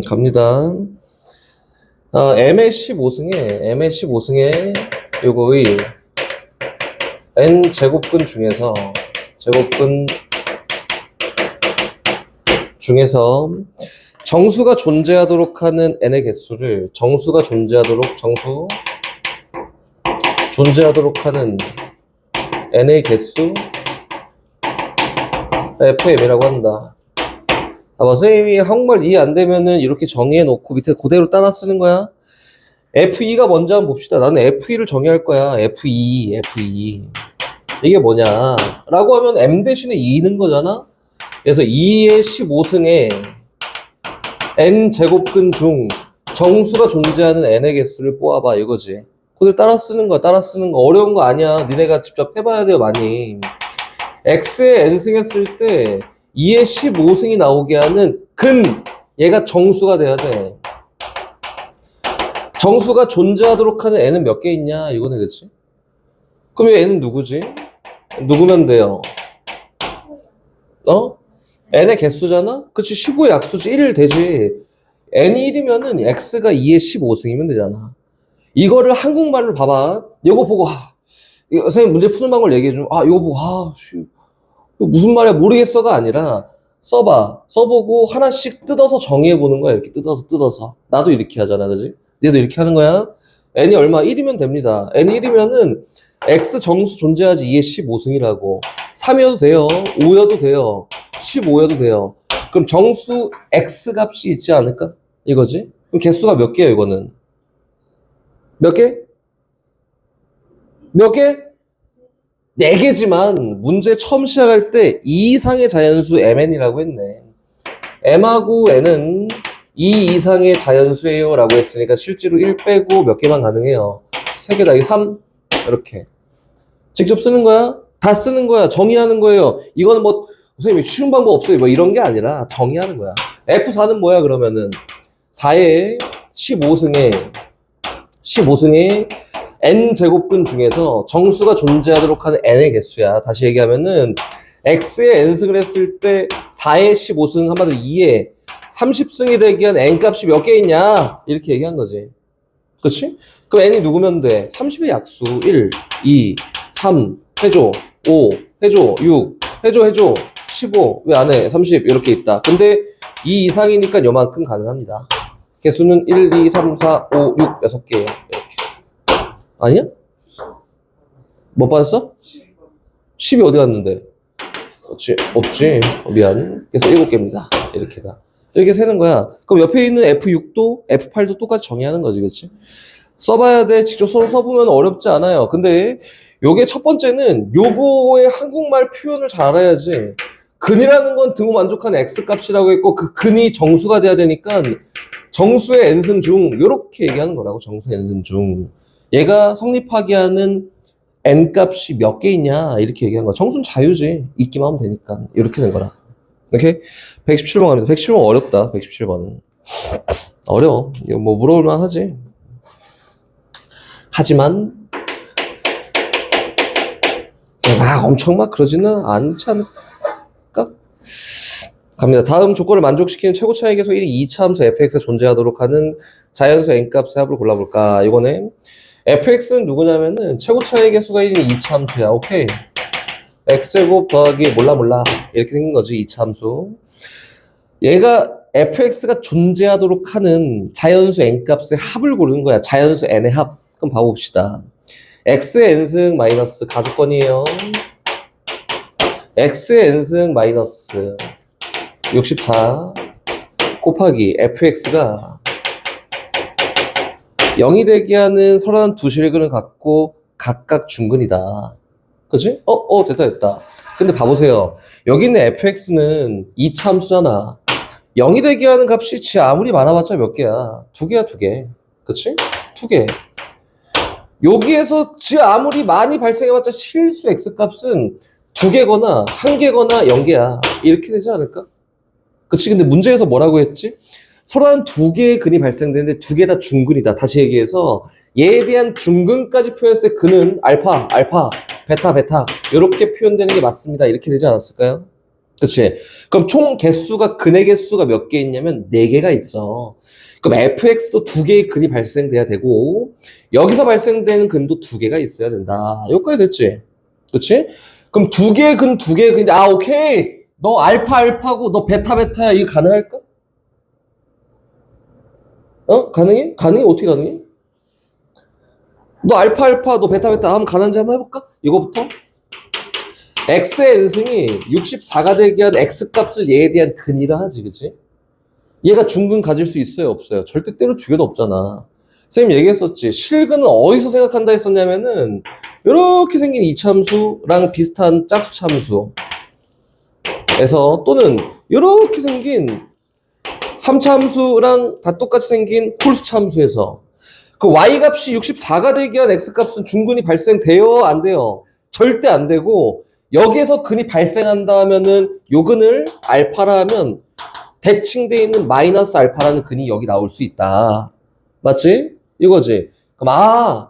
갑니다. m의 15승에 요거의 n 제곱근 중에서 정수가 존재하도록 하는 n의 개수를 정수 존재하도록 하는 n의 개수 fm이라고 한다. 선생님이 한국말 이해 안 되면은 이렇게 정의해 놓고 밑에 그대로 따라 쓰는 거야. F2가 먼저 한번 봅시다. 나는 F2를 정의할 거야. F2. 이게 뭐냐? 라고 하면 M 대신에 2는 거잖아? 그래서 2의 15승에 N 제곱근 중 정수가 존재하는 N의 개수를 뽑아봐. 이거지. 그대로 따라 쓰는 거야. 어려운 거 아니야. 니네가 직접 해봐야 돼요, 많이. X에 N승 했을 때 2의 15승이 나오게 하는 얘가 정수가 돼야 돼. 정수가 존재하도록 하는 n은 몇 개 있냐? 이거네, 그치? 그럼 이 n은 누구지? 누구면 돼요? n의 개수잖아? 그치? 15의 약수지. 1 되지. n이 1이면은 x가 2의 15승이면 되잖아. 이거를 한국말로 봐봐. 이거 보고, 선생님 문제 푸는 방법을 얘기해주면, 이거 보고, 무슨 말이야 모르겠어가 아니라 써보고 하나씩 뜯어서 정의해보는 거야. 이렇게 뜯어서 나도 이렇게 하잖아, 그지? 얘도 이렇게 하는 거야. n이 얼마? 1이면 됩니다. n이 1이면은 x 정수 존재하지 2의 15승이라고. 3이어도 돼요, 5여도 돼요, 15여도 돼요. 그럼 정수 x 값이 있지 않을까? 이거지? 그럼 개수가 몇 개야? 이거는 몇 개? 4개지만 문제 처음 시작할 때 2 이상의 자연수 mn이라고 했네. m하고 n은 2 이상의 자연수예요 라고 했으니까 실제로 1 빼고 몇 개만 가능해요. 3개다. 이게 3. 이렇게 직접 쓰는 거야. 다 쓰는 거야. 정의하는 거예요. 이거는 뭐 선생님이 쉬운 방법 없어요 뭐 이런 게 아니라 정의하는 거야. F4는 뭐야? 그러면은 4의 15승에 n 제곱근 중에서 정수가 존재하도록 하는 n의 개수야. 다시 얘기하면은 x에 n승을 했을 때 4의 15승 한마디로 2에 30승이 되기 위한 n 값이 몇 개 있냐? 이렇게 얘기한 거지. 그치? 그럼 n이 누구면 돼? 30의 약수 1, 2, 3 해줘, 5 해줘, 6 해줘, 15 왜 안 해? 30 이렇게 있다. 근데 2 이상이니까 요만큼 가능합니다. 개수는 1, 2, 3, 4, 5, 6 6개예요. 이렇게. 아니야? 뭐 빠졌어? 10이 어디 갔는데? 없지. 미안. 그래서 7개입니다. 이렇게다. 이렇게 세는 거야. 그럼 옆에 있는 F6도 F8도 똑같이 정의하는 거지, 그치? 써봐야 돼. 직접 써보면 어렵지 않아요. 근데 요게 첫 번째는 요거의 한국말 표현을 잘 알아야지. 근이라는 건 등호 만족하는 x값이라고 했고 그 근이 정수가 돼야 되니까 정수의 n승 중 요렇게 얘기하는 거라고. 정수의 n승 중 얘가 성립하게 하는 n값이 몇 개 있냐 이렇게 얘기한 거야. 정수는 자유지. 있기만 하면 되니까. 이렇게 된 거라. 오케이? 117번 갑니다. 117번 어렵다. 117번은 어려워. 이거 뭐 물어볼만 하지. 하지만 막 엄청 막 그러지는 않지 않을까? 갑니다. 다음 조건을 만족시키는 최고 차이 계수 1이 2차 함수 fx가 존재하도록 하는 자연수 n값의 합을 골라볼까? 이거는 fx는 누구냐면은 최고 차이 계수가 1인 2차 함수야. 오케이. x제곱 더하기 몰라 이렇게 생긴 거지. 2차 함수. 얘가 fx가 존재하도록 하는 자연수 n값의 합을 고르는 거야. 자연수 n의 합. 그럼 봐봅시다. x의 n승 마이너스 가족건이에요. x의 n승 마이너스 64 곱하기 fx가 0이 되게 하는 32실근을 갖고 각각 중근이다. 그치? 됐다. 근데 봐보세요. 여기 있는 fx는 2차 함수잖아. 0이 되게 하는 값이 지 아무리 많아봤자 몇 개야? 2개야, 2개. 그치? 2개. 여기에서 지 아무리 많이 발생해봤자 실수 x값은 2개거나 1개거나 0개야. 이렇게 되지 않을까? 그치? 근데 문제에서 뭐라고 했지? 32개의 근이 발생되는데 2개 다 중근이다. 다시 얘기해서 얘에 대한 중근까지 표현했을 때 근은 알파, 베타 이렇게 표현되는 게 맞습니다. 이렇게 되지 않았을까요? 그치? 그럼 총 개수가, 근의 개수가 몇 개 있냐면 4개가 있어. 그럼 fx도 2개의 근이 발생돼야 되고, 여기서 발생되는 근도 2개가 있어야 된다. 여기까지 됐지? 그치? 그럼 2개의 근, 2개의 근인데, 아, 오케이! 너 알파, 알파고, 너 베타, 베타야. 이거 가능할까? 가능해? 가능해? 어떻게 가능해? 너 알파, 알파, 너 베타, 베타 하면 가능한지 한번 해볼까? 이거부터. x의 n승이 64가 되게 한 x값을 얘에 대한 근이라 하지, 그치? 얘가 중근 가질 수 있어요, 없어요? 절대 때려 죽여도 없잖아. 선생님 얘기했었지. 실근은 어디서 생각한다 했었냐면은, 이렇게 생긴 이참수랑 비슷한 짝수참수에서, 또는 이렇게 생긴 3참수랑 다 똑같이 생긴 홀수참수에서, 그 y값이 64가 되게 한 x값은 중근이 발생돼요, 안 돼요? 절대 안 되고, 여기에서 근이 발생한다 하면은 요 근을 알파라 하면 대칭되어 있는 마이너스 알파라는 근이 여기 나올 수 있다. 맞지? 이거지. 그럼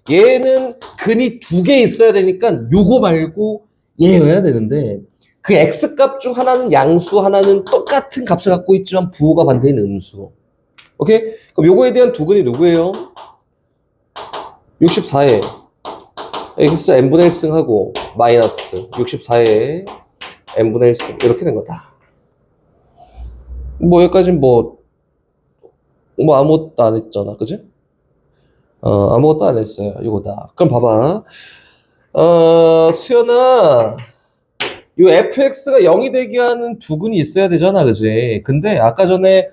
얘는 근이 2개 있어야 되니까 요거 말고 얘여야 되는데 그 x값 중 하나는 양수, 하나는 똑같은 값을 갖고 있지만 부호가 반대인 음수. 오케이? 그럼 요거에 대한 두 근이 누구예요? 64에 x n분의 1승하고 마이너스 64에 n분의 1승 이렇게 된 거다. 뭐 여기까지는 뭐 아무것도 안 했잖아, 그지? 아무것도 안 했어요. 이거다. 그럼 봐봐. 수연아, 요 fx가 0이 되게 하는 두 근이 있어야 되잖아, 그지? 근데 아까 전에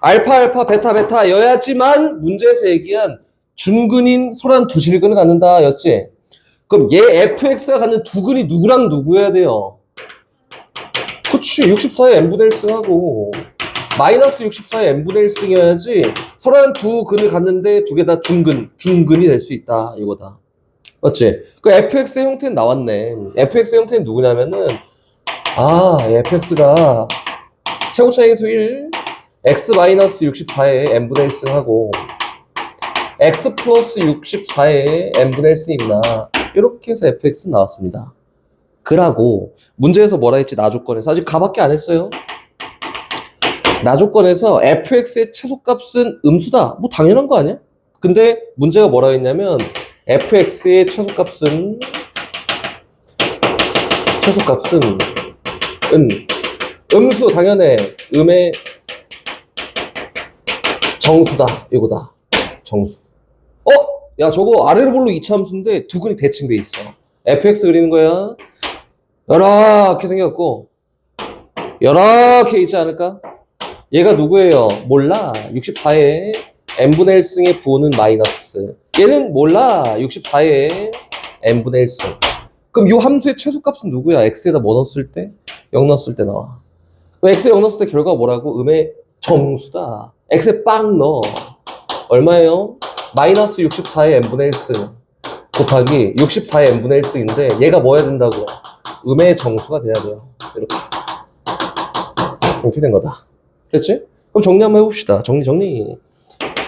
알파, 알파, 베타, 베타 여야지만 문제에서 얘기한 중근인 소란 두 실근을 갖는다 였지? 그럼 얘 fx가 갖는 두 근이 누구랑 누구여야 돼요? 그치, 64에 n분의 1승하고 마이너스 64에 n분의 1승이어야지 서로는 두 근을 갖는데 두 개 다 중근이 될 수 있다. 이거다. 맞지? 그 fx의 형태는 나왔네. fx의 형태는 누구냐면은 fx가 최고차항계수 1 x 마이너스 64에 n분의 1승하고 x 플러스 64에 n분의 1승이구나. 이렇게 해서 fx는 나왔습니다. 그라고 문제에서 뭐라 했지? 나조건에서 아직 가밖에 안 했어요. 나조건에서 fx의 최소값은 음수다. 뭐 당연한 거 아니야? 근데 문제가 뭐라 했냐면 fx의 최소값은 음수 당연해. 음의 정수다. 이거다. 정수. 야 저거 아래로 볼로 이차함수인데 두 근이 대칭돼 있어. fx 그리는 거야. 이렇게 생겼고 이렇게 있지 않을까? 얘가 누구예요? 몰라. 64에 n분의 1승의 부호는 마이너스. 얘는 몰라. 64에 n분의 1승. 그럼 이 함수의 최소값은 누구야? x에다 뭐 넣었을 때? 0 넣었을 때 나와. 그럼 x에 0 넣었을 때 결과가 뭐라고? 음의 정수다. x에 빵 넣어. 얼마예요? 마이너스 64의 n분의 1승 곱하기 64의 n분의 1승인데 얘가 뭐 해야 된다고? 음의 정수가 돼야 돼요. 이렇게 된 거다. 됐지? 그럼 정리 한번 해봅시다. 정리.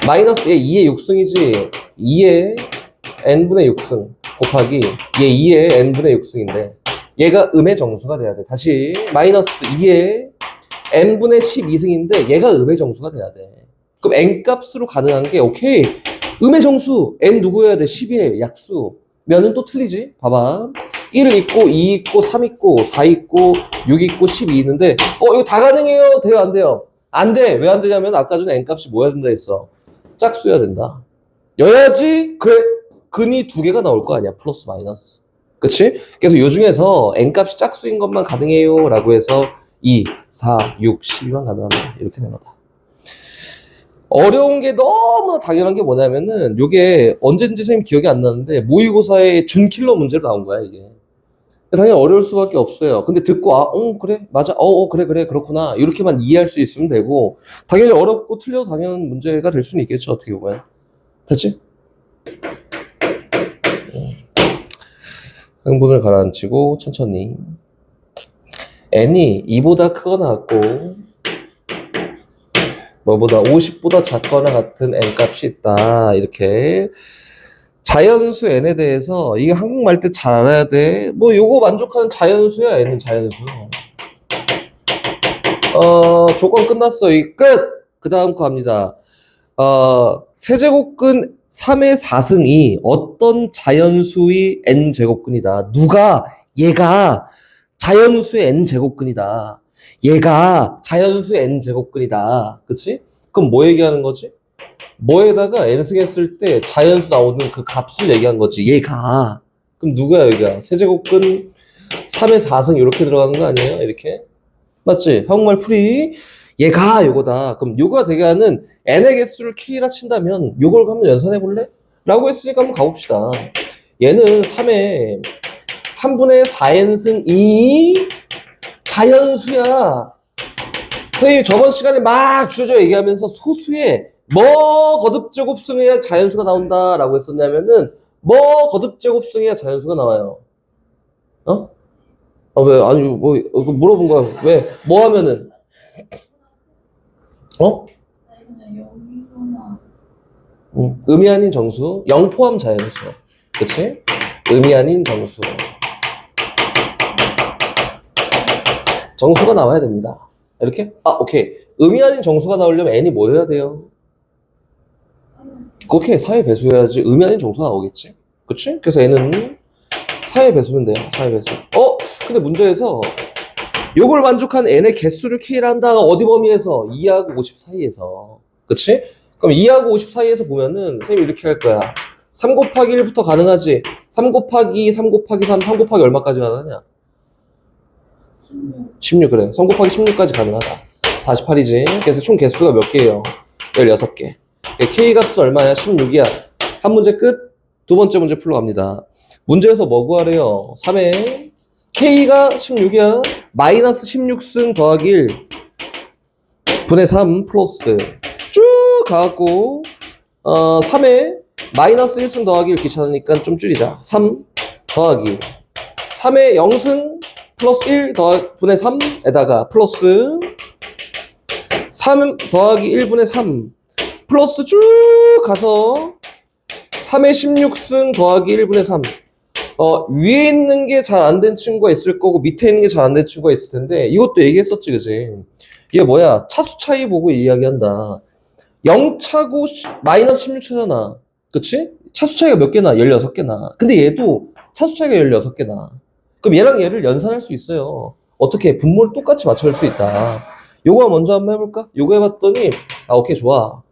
마이너스 얘 2의 6승이지 2의 n분의 6승 곱하기 얘 2의 n분의 6승인데 얘가 음의 정수가 돼야 돼. 다시 마이너스 2의 n분의 12승인데 얘가 음의 정수가 돼야 돼. 그럼 n값으로 가능한 게 오케이. 음의 정수 n 누구여야 돼? 12의 약수. 면은 또 틀리지? 봐봐. 1은 있고 2 있고 3 있고 4 있고 6 있고 12 있는데 이거 다 가능해요? 돼요? 안 돼요? 안 돼. 왜 안 되냐면 아까 전에 n값이 뭐여야 된다 했어? 짝수여야 된다. 여야지 그래 근이 두 개가 나올 거 아니야. 플러스 마이너스. 그치? 그래서 요 중에서 n값이 짝수인 것만 가능해요 라고 해서 2, 4, 6, 12만 가능합니다. 이렇게 된 거다. 어려운 게 너무 당연한 게 뭐냐면은 요게 언제인지 선생님 기억이 안 나는데 모의고사의 준킬러 문제로 나온 거야 이게. 당연히 어려울 수밖에 없어요. 근데 듣고 그래 맞아 그래 그렇구나 이렇게만 이해할 수 있으면 되고 당연히 어렵고 틀려도 당연한 문제가 될 수는 있겠죠. 어떻게 보면. 됐지? 흥분을 가라앉히고 천천히 n이 2보다 크거나 같고 뭐보다 50보다 작거나 같은 n값이 있다. 이렇게 자연수 n에 대해서 이게 한국말 때 잘 알아야 돼. 뭐 요거 만족하는 자연수야. n은 자연수. 조건 끝났어. 이 끝! 그 다음 거 합니다. 세제곱근 3의 4승이 어떤 자연수의 n제곱근이다. 얘가 자연수의 n제곱근이다. 얘가 자연수의 n제곱근이다. 그치? 그럼 뭐 얘기하는 거지? 뭐에다가 n승했을 때 자연수 나오는 그 값을 얘기한 거지. 얘가. 그럼 누구야, 여기가? 세제곱근 3의 4승 이렇게 들어가는 거 아니에요? 이렇게? 맞지? 한국말 풀이. 얘가 요거다. 그럼 요거가 되게 하는 n의 개수를 k라 친다면 요걸 한번 연산해 볼래? 라고 했으니까 한번 가봅시다. 얘는 3의 3분의 4n승 2 자연수야. 선생님 저번 시간에 막 주저 얘기하면서 소수의 뭐 거듭제곱승해야 자연수가 나온다 라고 했었냐면은 뭐 거듭제곱승해야 자연수가 나와요. 어? 왜? 아니 뭐 물어본 거야. 왜? 뭐 하면은? 의미 아닌 정수, 0 포함 자연수. 그치? 의미 아닌 정수. 정수가 나와야 됩니다. 이렇게? 오케이. 의미 아닌 정수가 나오려면 n이 뭐 해야 돼요? 그렇게 4의 배수해야지 의미 아닌 정수가 나오겠지? 그치? 그래서 n은 4의 배수면 돼요. 4의 배수. 근데 문제에서 요걸 만족한 n의 개수를 k라 한다. 어디 범위에서? 2하고 50 사이에서. 그치? 그럼 2하고 50 사이에서 보면은 선생님이 이렇게 할 거야. 3 곱하기 1부터 가능하지? 3 곱하기 2, 3 곱하기 3, 3 곱하기 얼마까지 가능하냐? 16 그래. 3 곱하기 16까지 가능하다. 48이지. 그래서 총 개수가 몇 개예요? 16개. k 값은 얼마야? 16이야. 한 문제 끝. 두 번째 문제 풀러 갑니다. 문제에서 뭐 구하래요? 3에 k가 16이야. 마이너스 16승 더하기 1 분의 3 플러스 쭉 가갖고 3에 마이너스 1승 더하기 1 귀찮으니까 좀 줄이자. 3 더하기 3에 0승 플러스 1 분의 3에다가 플러스 3 더하기 1분의 3 플러스 쭉 가서 3의 16승 더하기 1분의 3 위에 있는 게 잘 안 된 친구가 있을 거고 밑에 있는 게 잘 안 된 친구가 있을 텐데 이것도 얘기했었지 그지? 이게 뭐야? 차수 차이 보고 이야기한다. 0차고 마이너스 16차잖아. 그치? 차수 차이가 몇 개나? 16개나. 근데 얘도 차수 차이가 16개나. 그럼 얘랑 얘를 연산할 수 있어요. 어떻게? 분모를 똑같이 맞춰줄 수 있다. 요거 먼저 한번 해볼까? 요거 해봤더니 오케이 좋아.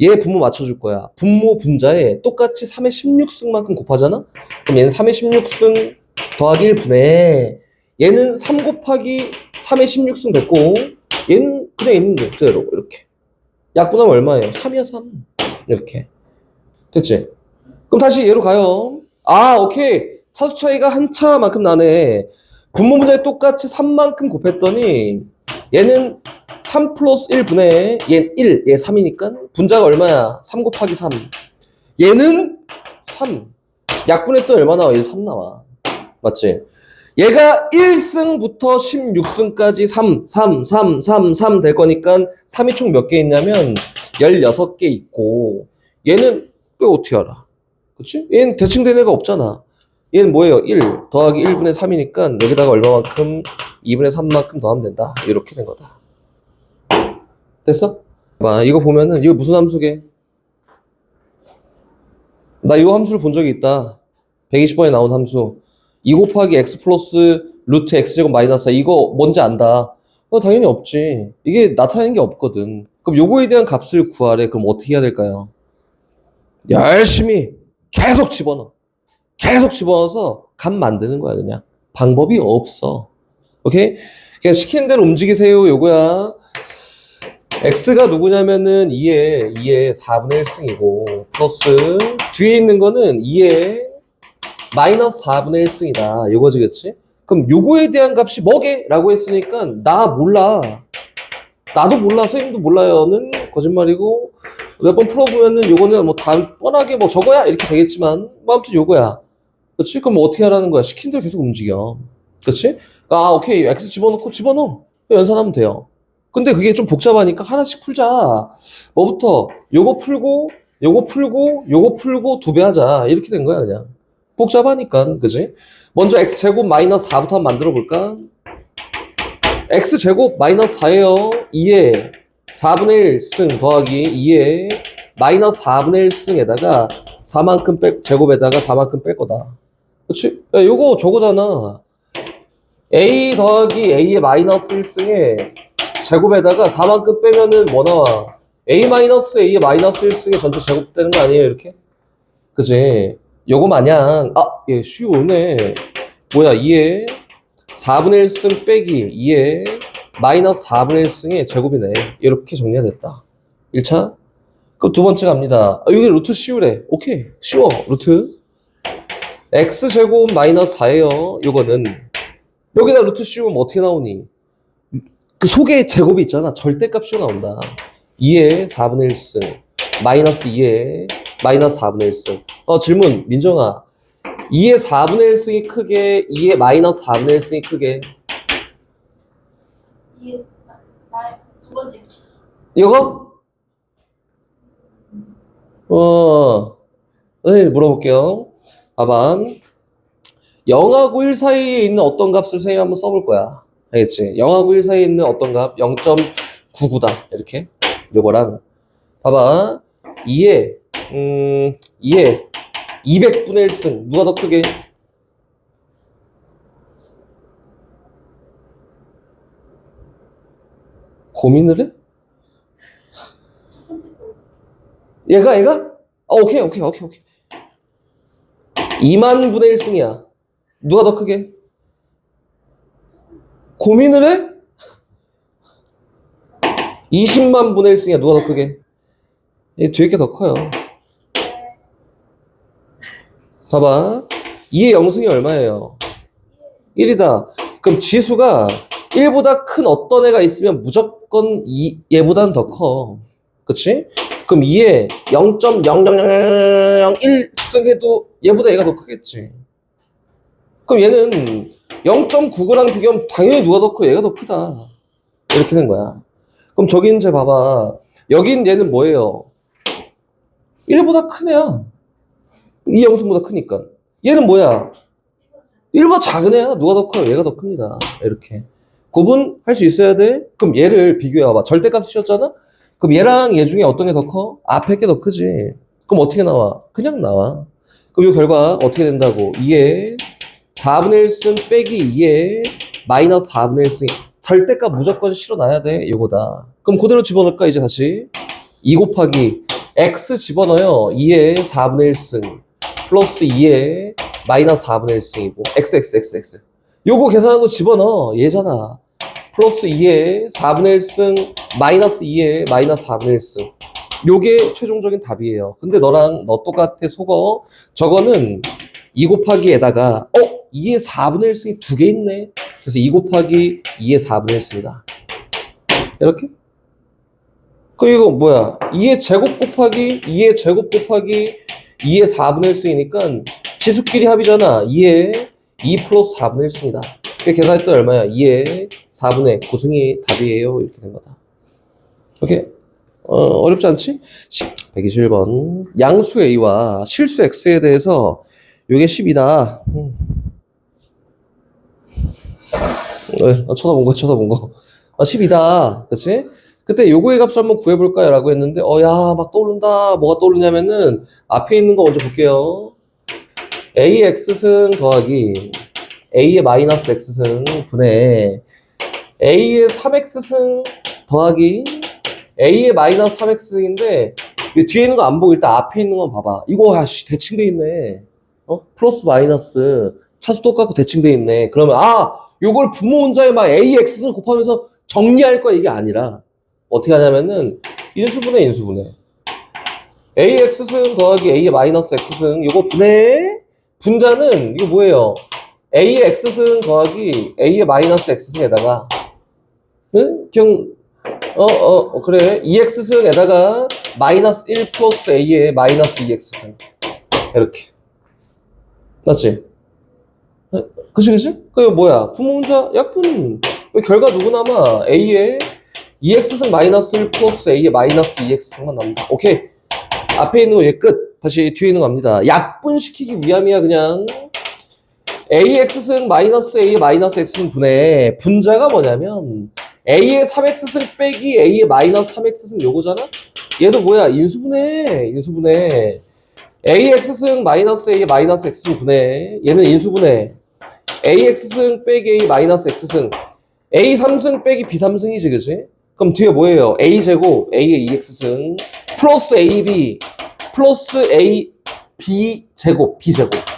얘 분모 맞춰줄 거야. 분모 분자에 똑같이 3의 16승만큼 곱하잖아? 그럼 얘는 3의 16승 더하기 1분의 얘는 3 곱하기 3의 16승 됐고 얘는 그냥 있는 게 그대로 이렇게 약분하면 얼마예요? 3이야 3 이렇게 됐지? 그럼 다시 얘로 가요. 오케이 차수 차이가 한 차만큼 나네. 분모 분자에 똑같이 3만큼 곱했더니 얘는 3 플러스 1분의 얘는 1, 얘 3이니까 분자가 얼마야? 3 곱하기 3 얘는 3 약분했더니 얼마 나와? 얘 3 나와. 맞지? 얘가 1승부터 16승까지 3 될 거니까 3이 총 몇 개 있냐면 16개 있고 얘는 왜 어떻게 알아? 그치? 얘는 대칭된 애가 없잖아. 얘는 뭐예요? 1 더하기 1분의 3이니까 여기다가 얼마만큼 2분의 3만큼 더하면 된다. 이렇게 된 거다. 됐어? 이거 보면은 이거 무슨 함수게? 나 이거 함수를 본 적이 있다. 120번에 나온 함수. 2 곱하기 x 플러스 루트 x제곱 마이너스 4. 이거 뭔지 안다. 당연히 없지. 이게 나타내는 게 없거든. 그럼 요거에 대한 값을 구하래. 그럼 어떻게 해야 될까요? 열심히 계속 집어넣어. 계속 집어넣어서 값 만드는 거야 그냥. 방법이 없어. 오케이? 그냥 시키는 대로 움직이세요. 요거야. x가 누구냐면은 2의 4분의 1승이고 플러스 뒤에 있는 거는 2의 마이너스 4분의 1승이다. 요거지 그치? 그럼 요거에 대한 값이 뭐게? 라고 했으니까 나 몰라. 나도 몰라. 선생님도 몰라요는 거짓말이고 몇 번 풀어보면은 요거는 뭐 다 뻔하게 뭐 저거야? 이렇게 되겠지만 뭐 아무튼 요거야. 그치? 그럼 뭐 어떻게 하라는 거야? 시킨 대로 계속 움직여. 그치? 오케이. x 집어넣어. 연산하면 돼요. 근데 그게 좀 복잡하니까 하나씩 풀자. 뭐부터? 요거 풀고, 요거 풀고, 요거 풀고 2배 하자. 이렇게 된 거야, 그냥. 복잡하니까, 그지? 먼저 x제곱 마이너스 4부터 한번 만들어 볼까? x제곱 마이너스 4예요. 2에 4분의 1승 더하기 2에 마이너스 4분의 1승에다가 4만큼 제곱에다가 4만큼 뺄 거다. 그치? 야, 요거 저거잖아. a 더하기 a의 마이너스 1승에 제곱에다가 4만큼 빼면은 뭐 나와? a 마이너스 a의 마이너스 1승에 전체 제곱되는 거 아니에요? 이렇게? 그치? 요거 마냥 얘 쉬우네. 뭐야 2에 4분의 1승 빼기 2에 마이너스 4분의 1승의 제곱이네. 이렇게 정리가 됐다. 1차. 그럼 두 번째 갑니다. 여기 루트 씌우래. 오케이. 쉬워. 루트. x제곱 마이너스 4예요. 요거는. 여기다 루트 씌우면 어떻게 나오니? 그 속에 제곱이 있잖아. 절대값 씌워 나온다. 2에 4분의 1승. 마이너스 2에 마이너스 4분의 1승. 질문. 민정아. 2의 4분의 1승이 크게, 2의 마이너스 4분의 1승이 크게. 2의 두 번째. 이거? 물어볼게요. 봐봐. 0하고 1 사이에 있는 어떤 값을 선생님이 한번 써볼 거야. 알겠지? 0하고 1 사이에 있는 어떤 값? 0.99다. 이렇게. 요거랑. 봐봐. 2에 200분의 1승. 누가 더 크게? 고민을 해? 얘가? 오케이. 2만 분의 1승이야. 누가 더 크게? 고민을 해? 20만 분의 1승이야. 누가 더 크게? 얘 뒤에 게 더 커요. 봐봐. 2의 영승이 얼마예요? 1이다. 그럼 지수가 1보다 큰 어떤 애가 있으면 무조건 얘보다는 더 커. 그치? 그럼 2에 0.00001승 해도 얘보다 얘가 더 크겠지. 그럼 얘는 0.99랑 비교하면 당연히 누가 더 커? 얘가 더 크다. 이렇게 된 거야. 그럼 저기 이제 봐봐. 여긴 얘는 뭐예요? 1보다 큰 애야. 이 영승보다 크니까. 얘는 뭐야? 1보다 작은 애야. 누가 더 커요? 얘가 더 큽니다. 이렇게. 구분할 수 있어야 돼? 그럼 얘를 비교해봐. 절대값 쓰셨잖아? 그럼 얘랑 얘 중에 어떤 게 더 커? 앞에 게 더 크지. 그럼 어떻게 나와? 그냥 나와. 그럼 이 결과 어떻게 된다고? 2에 4분의 1승 빼기 2에 마이너스 4분의 1승. 절대값 무조건 실어놔야 돼. 요거다. 그럼 그대로 집어넣을까? 이제 다시 2 곱하기 x 집어넣어요. 2에 4분의 1승 플러스 2에 마이너스 4분의 1승이고 x. 요거 계산한 거 집어넣어. 얘잖아. 플러스 2에 4분의 1승 마이너스 2에 마이너스 4분의 1승. 요게 최종적인 답이에요. 근데 너랑 너 똑같아. 속어. 저거는 2 곱하기에다가 2의 4분의 1승이 두 개 있네. 그래서 2 곱하기 2의 4분의 1승이다. 이렇게? 그 이거 뭐야? 2의 제곱 곱하기 2의 제곱 곱하기 2의 4분의 1승이니까 지수끼리 합이잖아. 2의 2 플러스 4분의 1승이다. 계산했더니 얼마야? 2의 4분의 9승이 답이에요. 이렇게 된 거다. 오케이? 어렵지 않지? 121번. 양수 A와 실수 X에 대해서 요게 10이다. 쳐다본 거. 10이다. 그치? 그때 요거의 값을 한번 구해볼까요? 라고 했는데, 막 떠오른다. 뭐가 떠오르냐면은, 앞에 있는 거 먼저 볼게요. AX승 더하기 A의 마이너스 X승 분의 A의 3X승 더하기 A의 마이너스 3X승인데, 뒤에 있는 거 안 보고 일단 앞에 있는 거 봐봐. 이거, 대칭돼 있네. 플러스 마이너스. 차수 똑같고 대칭돼 있네. 그러면, 요걸 분모 혼자에 막 AX승 곱하면서 정리할 거야. 이게 아니라. 어떻게 하냐면은 인수분해 AX승 더하기 A의 마이너스 X승 요거 분해 분자는 이거 뭐예요? A의 X승 더하기 A의 마이너스 X승에다가 그냥 그래 2X승에다가 마이너스 1 플러스 A의 마이너스 2X승 이렇게 맞지? 그치? 그게 뭐야? 분모분자 약분 결과 누구 남아? A의 2x승 마이너스 1 플러스 a의 마이너스 2x승만 남는다. 오케이. 앞에 있는 거 얘 끝. 다시 뒤에 있는 거 갑니다. 약분시키기 위함이야 그냥. AX승 마이너스 A 마이너스 X승 분의 분자가 뭐냐면 A의 3X승 빼기 A의 마이너스 3X승 요거잖아? 얘도 뭐야? 인수분해. AX승 마이너스 A 마이너스 X승 분해. 얘는 인수분해. AX승 빼기 A 마이너스 X승. A3승 빼기 B3승이지, 그치? 그럼 뒤에 뭐예요? A제곱, A의 2X승, 플러스 AB, 플러스 A, B제곱,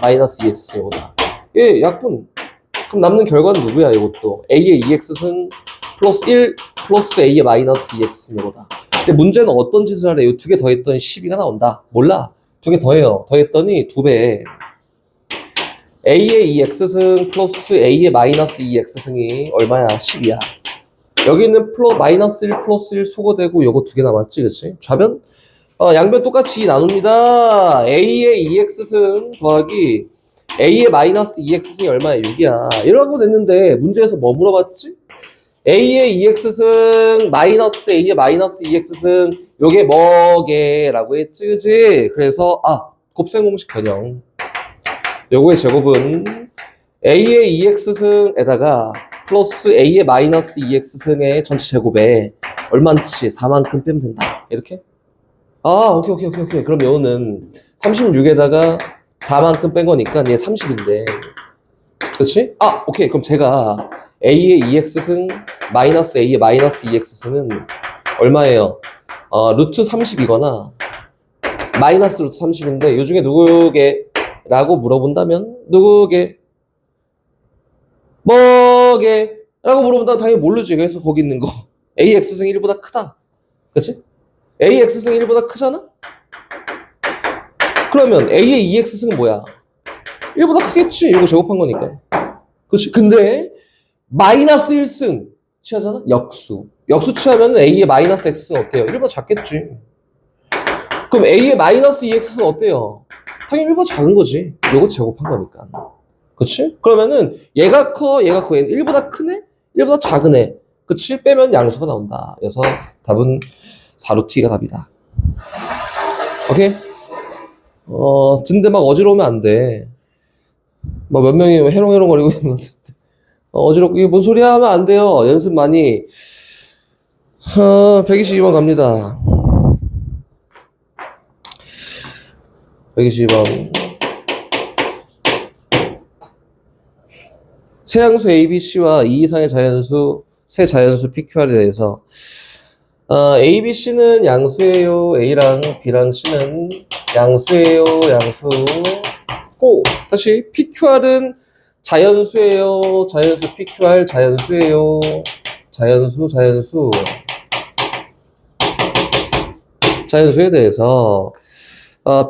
마이너스 2X승이다. 예, 약분. 그럼 남는 결과는 누구야, 이것도? A의 2X승, 플러스 1, 플러스 A의 마이너스 2X승이다. 근데 문제는 어떤 짓을 하래? 이 두 개 더했더니 12가 나온다. 몰라. 두 개 더해요. 더했더니 2배. A의 2X승 플러스 A의 마이너스 2X승이 얼마야? 10이야. 여기는 마이너스 1 플러스 1 소거되고 요거 두 개 남았지, 그치? 좌변? 양변 똑같이 나눕니다. A의 2X승 더하기 A의 마이너스 2X승이 얼마야? 6이야. 이러고 됐는데 문제에서 뭐 물어봤지? A의 2X승 마이너스 A의 마이너스 2X승 요게 뭐게? 라고 했지, 그치? 그래서 곱셈 공식 변형. 요거의 제곱은 A의 2X승에다가 플러스 A의 마이너스 2X승의 전체 제곱에 얼마인지 4만큼 빼면 된다. 이렇게? 오케이. 그럼 요거는 36에다가 4만큼 뺀 거니까 얘 30인데. 그렇지? 오케이. 그럼 제가 A의 2X승 마이너스 A의 마이너스 2X승은 얼마예요? 루트 30이거나 마이너스 루트 30인데 요 중에 누구게? 라고 물어본다면 누구게? 뭐게? 라고 물어본다면 당연히 모르지. 그래서 거기 있는 거 AX승 1보다 크다. 그치? AX승 1보다 크잖아? 그러면 A의 2X승은 뭐야? 1보다 크겠지. 이거 제곱한 거니까. 그치? 근데 마이너스 1승 취하잖아? 역수 취하면 A의 마이너스 X승 어때요? 1보다 작겠지. 그럼 A의 마이너스 2X승 어때요? 당연히 1보다 작은 거지. 요거 제곱한 거니까. 그치? 그러면은 얘가 커, 얘는 1보다 큰 애? 1보다 작은 애. 그치? 빼면 양수가 나온다. 그래서 답은 4루트 2가 답이다. 오케이? 듣는데 막 어지러우면 안 돼. 막 몇 명이 해롱해롱거리고 있는 것 같은데. 어지럽고, 이게 뭔 소리야 하면 안 돼요. 연습 많이. 122번 갑니다. 122번. 세양수 ABC와 2 이상의 자연수, 세 자연수 PQR에 대해서 ABC는 양수예요. A랑 B랑 C는 양수예요. 양수. 다시 PQR은 자연수예요. 자연수 PQR 자연수예요. 자연수. 자연수에 대해서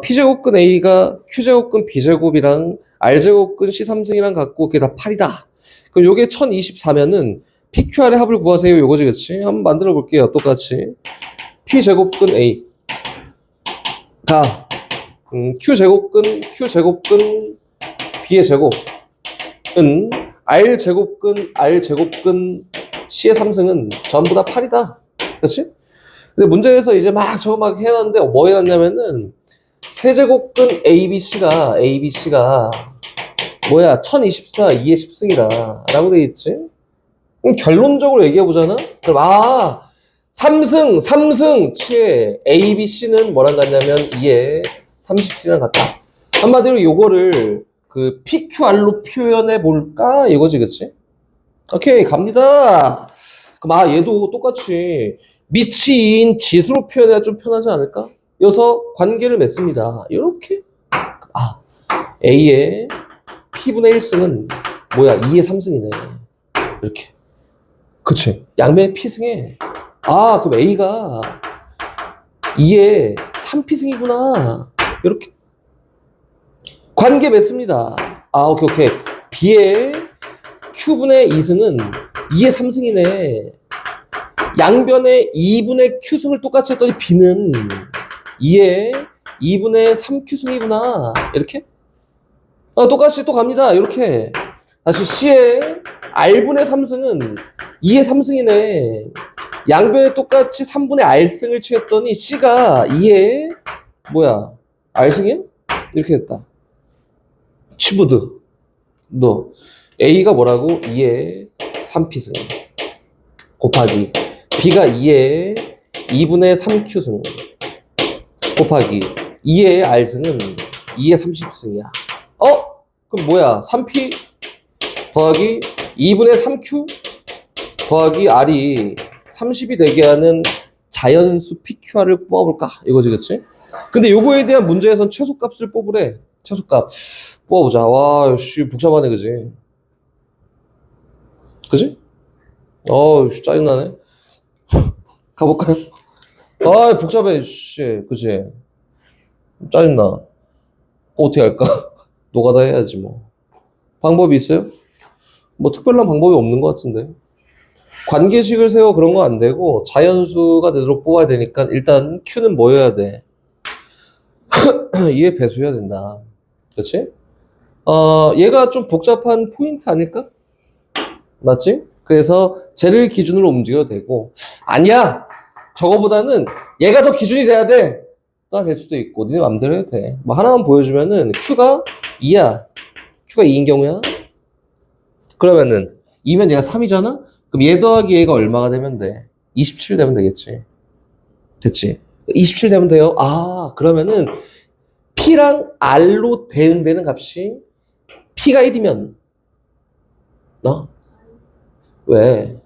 P제곱근 A가 Q제곱근 B제곱이랑 R제곱근 C3승이랑 같고 그게 다 8이다. 그럼 요게 1024면은 PQR의 합을 구하세요. 요거지, 그치? 한번 만들어 볼게요. 똑같이. P제곱근 A. Q제곱근 B의 제곱은 R제곱근 C의 3승은 전부 다 8이다. 그치? 근데 문제에서 이제 저거 막 해놨는데 뭐 해놨냐면은 세제곱근 ABC가 뭐야 1024 2의 10승이다 라고 돼 있지. 그럼 결론적으로 얘기해 보잖아. 그럼 3승 치에 ABC는 뭐랑 같냐면 2의 30승이랑 같다. 한마디로 요거를 그 PQR로 표현해 볼까 이거지, 그치? 오케이, 갑니다. 그럼 얘도 똑같이 미치인 지수로 표현해야 좀 편하지 않을까? 여기서 관계를 맺습니다. 이렇게 A의 P분의 1승은 뭐야? 2의 3승이네. 이렇게. 그치? 양변의 P승에 그럼 A가 2의 3P승이구나. 이렇게. 관계 맺습니다. 오케이. B의 Q분의 2승은 2의 3승이네. 양변의 2분의 Q승을 똑같이 했더니 B는 2의 2분의 3Q승이구나. 이렇게. 똑같이 또 갑니다. 이렇게. 다시 C의 R분의 3승은 2의 3승이네. 양변에 똑같이 3분의 R승을 취했더니 C가 2의 R승이야? 이렇게 됐다. 치부드. 너 A가 뭐라고? 2의 3p승 곱하기 B가 2의 2분의 3q승 곱하기 2의 R승은 2의 30승이야. 그럼 뭐야? 3p 더하기 2분의 3q 더하기 R이 30이 되게 하는 자연수 PQR을 뽑아볼까? 이거지, 그치? 근데 요거에 대한 문제에선 최소값을 뽑으래. 최소값. 뽑아보자. 와, 씨, 복잡하네, 그지? 그지? 씨, 짜증나네. 가볼까요? 복잡해, 씨, 그지? 짜증나. 어떻게 할까? 노가다 해야지, 뭐. 방법이 있어요? 뭐, 특별한 방법이 없는 것 같은데. 관계식을 세워 그런 거 안 되고, 자연수가 되도록 뽑아야 되니까, 일단, Q는 뭐여야 돼? 2의 배수여야 된다. 그치? 얘가 좀 복잡한 포인트 아닐까? 맞지? 그래서 쟤를 기준으로 움직여도 되고, 아니야! 저거보다는 얘가 더 기준이 돼야 돼! 가 될 수도 있고, 니네 맘대로 해도 돼. 뭐 하나만 보여주면은 Q가 2야. Q가 2인 경우야. 그러면은 2면 얘가 3이잖아? 그럼 얘 더하기 얘가 얼마가 되면 돼? 27 되면 되겠지. 됐지? 27 되면 돼요. 그러면은 P랑 R로 대응되는 값이 P가 1이면 왜?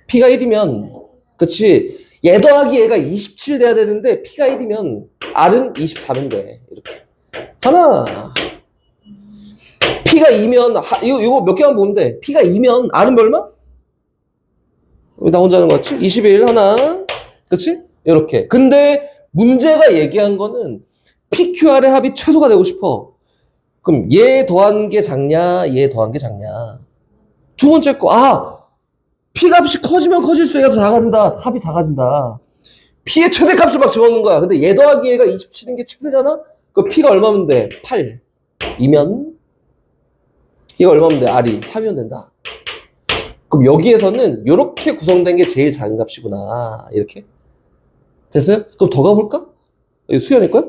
P가 1이면 그치? 얘 더하기 얘가 27 돼야 되는데 P가 1이면 R은 24면 돼. 이렇게 하나 P가 2면 이거 몇 개만 보면 돼. P가 2면 R은 얼마? 왜 나 혼자 하는 거 같지? 21 하나 그치? 이렇게. 근데 문제가 얘기한 거는 PQR의 합이 최소가 되고 싶어. 그럼 얘 더한 게 작냐? 얘 더한 게 작냐? 두 번째 거 P 값이 커지면 커질수록 얘가 더 작아진다. 합이 작아진다. P의 최대값을 막 집어넣는 거야. 근데 얘 더하기 얘가 27인 게 최대잖아? 그럼 P가 얼마면 돼? 8 이면 얘가 얼마면 돼? R이 3이면 된다. 그럼 여기에서는 이렇게 구성된 게 제일 작은 값이구나. 이렇게. 됐어요? 그럼 더 가볼까? 이거 수연일 거야?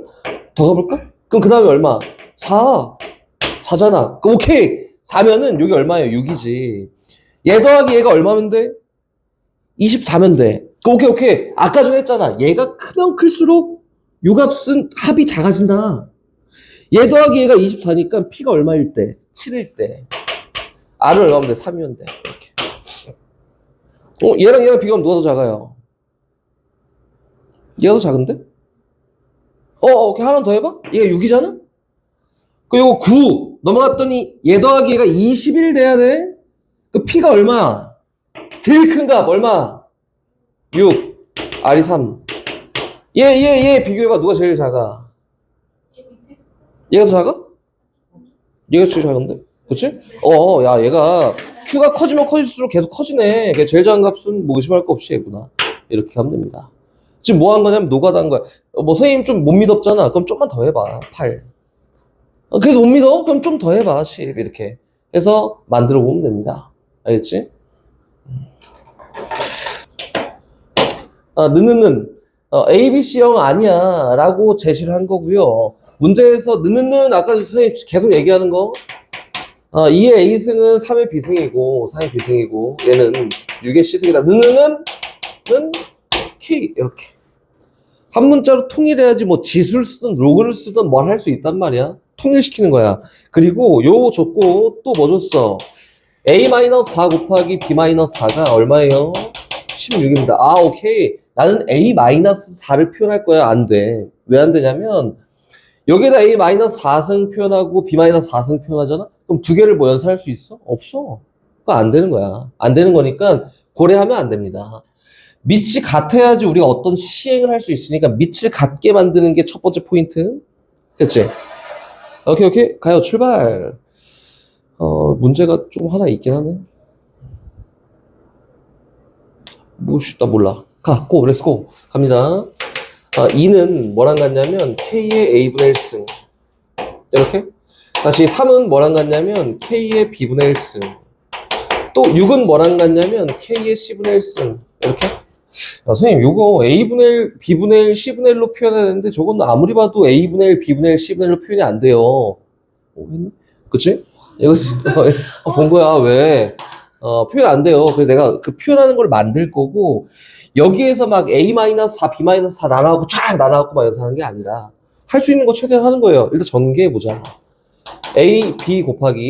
더 가볼까? 그럼 그 다음에 얼마? 4잖아. 그럼 오케이. 4면은 여기 얼마예요? 6이지. 얘 더하기 얘가 얼마면 돼? 24면 돼. 그럼 오케이. 아까 전에 했잖아. 얘가 크면 클수록 요 값은 합이 작아진다. 얘 더하기 얘가 24니까 P가 얼마일 때? 7일 때. R은 얼마면 돼? 3이면 돼. 이렇게. 얘랑 비교하면 누가 더 작아요? 얘가 더 작은데? 오케이. 하나 더 해봐. 얘가 6이잖아? 그리고 9 넘어갔더니 얘 더하기 얘가 21 돼야 돼? 그 P가 얼마? 제일 큰 값 얼마? 6 R이 3 얘 비교해봐. 누가 제일 작아? 얘가 더 작아? 얘가 제일 작은데? 그치? 야 얘가 Q가 커지면 커질수록 계속 커지네. 제일 작은 값은 뭐 의심할 거 없이 얘구나. 이렇게 하면 됩니다. 지금 뭐 한 거냐면 노가다 한 거야. 뭐 선생님 좀 못 믿었잖아. 그럼 좀만 더 해봐. 8 그래서 못 믿어? 그럼 좀 더 해봐. 10 이렇게 해서 만들어 보면 됩니다. 알겠지? 느느는 ABC형 아니야 라고 제시를 한 거고요. 문제에서 느느는 아까 선생님 계속 얘기하는 거 2의 A승은 3의 B승이고 4의 B승이고 얘는 6의 C승이다. 느느는 K 이렇게 한 문자로 통일해야지 뭐 지수를 쓰든 로그를 쓰든 뭘 할 수 있단 말이야. 통일시키는 거야. 그리고 요 줬고 또 뭐 줬어? A-4 곱하기 B-4가 얼마예요? 16입니다. 오케이. 나는 A-4를 표현할 거야. 안 돼. 왜 안 되냐면 여기에다 A-4승 표현하고 B-4승 표현하잖아? 그럼 두 개를 뭐 연산할 수 있어? 없어. 그거 안 되는 거야. 안 되는 거니까 고려하면 안 됩니다. 밑이 같아야지 우리가 어떤 시행을 할 수 있으니까 밑을 같게 만드는 게 첫 번째 포인트. 됐지? 오케이. 가요. 출발. 문제가 좀 하나 있긴 하네. 뭐 쉽다 몰라. 고, 렛츠고. 갑니다. 2는 뭐랑 같냐면 K의 A분의 1승. 이렇게. 다시 3은 뭐랑 같냐면 K의 B분의 1승. 또 6은 뭐랑 같냐면 K의 C분의 1승. 이렇게. 선생님, 요거 A분의 1, B분의 1, C분의 1로 표현해야 되는데 저건 아무리 봐도 A분의 1, B분의 1, C분의 1로 표현이 안 돼요. 했네? 그치? 이거 본 거야. 왜? 표현 안 돼요. 그래서 내가 그 표현하는 걸 만들 거고 여기에서 막 A-4, B-4 나눠갖고 쫙 나눠갖고 막 연산하는 게 아니라 할 수 있는 거 최대한 하는 거예요. 일단 전개해보자. A, B 곱하기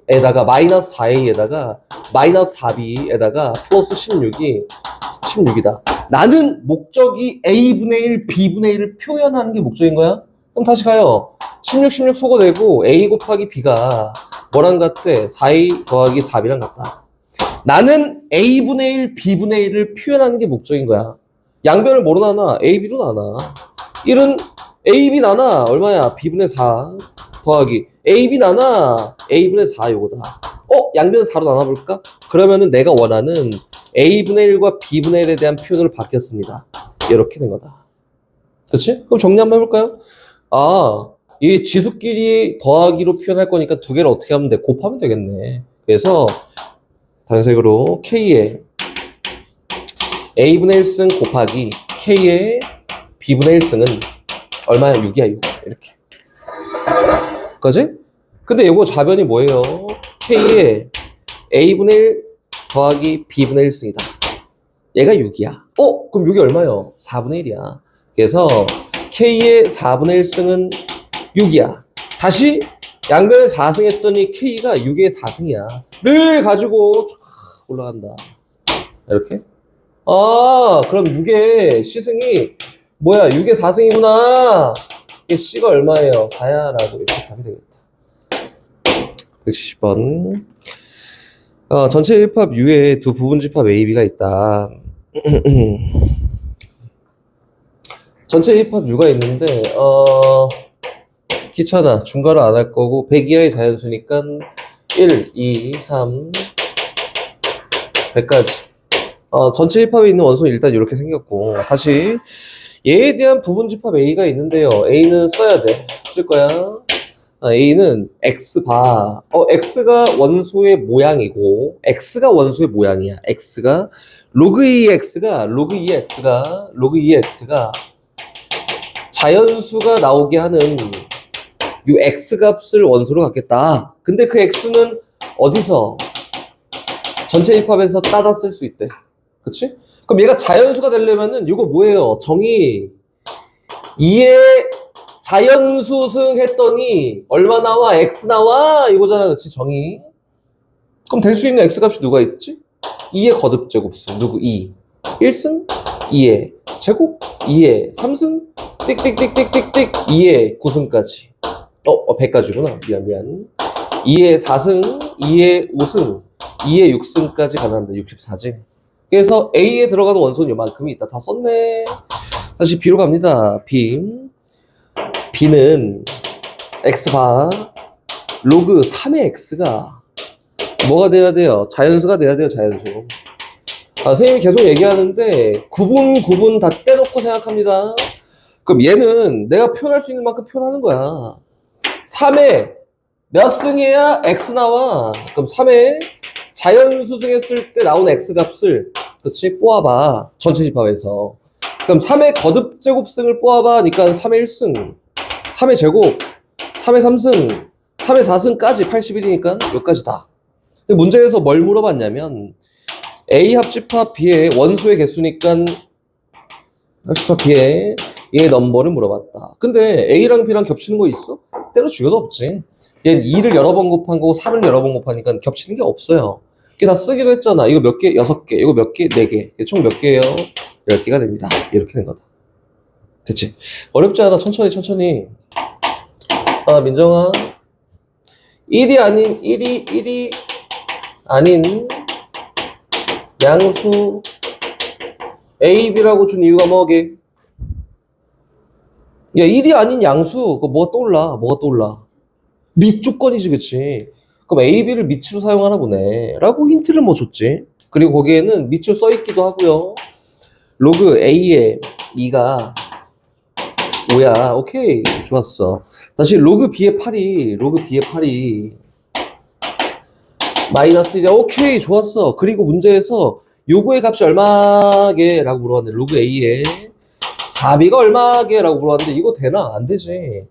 에다가 마이너스 4A에다가 마이너스 4B에다가 플러스 16이다. 나는 목적이 A분의 1, B분의 1을 표현하는 게 목적인 거야? 그럼 다시 가요. 16 소거되고 A 곱하기 B가 뭐랑 같대? 4A 더하기 4B랑 같다. 나는 A분의 1, B분의 1을 표현하는 게 목적인 거야. 양변을 뭐로 나눠? A, B로 나눠. 1은 A, B 나눠. 얼마야? B분의 4 더하기 AB 나눠. A분의 4 요거다. 양변 4로 나눠볼까? 그러면은 내가 원하는 A분의 1과 B분의 1에 대한 표현으로 바뀌었습니다. 이렇게 된 거다. 그렇지? 그럼 정리 한번 해볼까요? 이 지수끼리 더하기로 표현할 거니까 두 개를 어떻게 하면 돼? 곱하면 되겠네. 그래서 단색으로 K의 A분의 1승 곱하기 K의 B분의 1승은 얼마야? 6이야, 6. 이렇게. 그지? 근데 이거 좌변이 뭐예요? K의 A분의 1 더하기 B분의 1승이다. 얘가 6이야. 그럼 6이 얼마요? 4분의 1이야. 그래서 K의 4분의 1승은 6이야. 다시 양변에 4승 했더니 K가 6의 4승이야. 를 가지고 쫙 올라간다. 이렇게. 그럼 6의 C승이 뭐야? 6의 4승이구나. 이게 C가 얼마예요? 4야. 라고 이렇게 답이 되겠다. 170번. 전체 집합 U에 두 부분 집합 A, B가 있다. 전체 집합 U가 있는데, 귀찮아. 중괄호 안 할 거고, 100 이하의 자연수니까 1, 2, 3, 100까지. 전체 집합에 있는 원소는 일단 이렇게 생겼고, 다시 얘에 대한 부분 집합 A가 있는데요. A는 써야 돼. 쓸 거야. A는 X바. X가 원소의 모양이고, X가 원소의 모양이야. X가, 로그 2의 X가, 로그 2의 X가, 로그 2의 X가 자연수가 나오게 하는 이 X 값을 원소로 갖겠다. 근데 그 X는 어디서? 전체 입합에서 따다 쓸 수 있대. 그치? 그럼 얘가 자연수가 되려면은 이거 뭐예요? 정의 2의 자연수승 했더니 얼마 나와? X 나와? 이거잖아. 그치? 정의. 그럼 될 수 있는 X 값이 누가 있지? 2의 거듭제곱승. 누구? 2. 1승? 2의 제곱? 2의 3승? 띡띡띡띡띡띡 2의 9승까지. 100까지구나. 미안. 2의 4승, 2의 5승, 2의 6승까지 가능합니다. 64지. 그래서 A에 들어가는 원소는 요만큼이 있다. 다 썼네. 다시 B로 갑니다. B는 X바 로그 3의 X가 뭐가 돼야 돼요? 자연수가 돼야 돼요. 자연수. 선생님이 계속 얘기하는데 구분 다 떼놓고 생각합니다. 그럼 얘는 내가 표현할 수 있는 만큼 표현하는 거야. 3에 몇 승해야 X 나와? 그럼 3에 자연수승 했을 때 나오는 X 값을 그렇지? 뽑아봐. 전체 집합에서. 그럼 3의 거듭제곱승을 뽑아봐. 그러니까 3의 1승, 3의 제곱, 3의 3승, 3의 4승까지 81이니까 여기까지 다. 문제에서 뭘 물어봤냐면 A 합집합 B의 원소의 개수니까 합집합 B의 얘의 넘버를 물어봤다. 근데 A랑 B랑 겹치는 거 있어? 때려 죽여도 없지. 얘는 2를 여러 번 곱한 거고 3을 여러 번 곱하니까 겹치는 게 없어요. 이게 다 쓰기도 했잖아. 이거 몇 개? 6개. 이거 몇 개? 4개. 총 몇 개예요? 10개가 됩니다. 이렇게 된 거다. 됐지? 어렵지 않아. 천천히. 민정아. 1이 아닌 양수 A, B라고 준 이유가 뭐게? 야, 1이 아닌 양수. 그거 뭐가 떠올라? 밑 조건이지, 그치? 그럼 A, B를 밑으로 사용하나 보네. 라고 힌트를 뭐 줬지. 그리고 거기에는 밑으로 써있기도 하고요. 로그 A의 2가 5야. 오케이. 좋았어. 다시 로그 B의 8이 마이너스 1이야. 오케이. 좋았어. 그리고 문제에서 요거의 값이 얼마게? 라고 물어봤는데, 로그 A의 4B가 얼마게? 라고 물어봤는데, 이거 되나? 안 되지.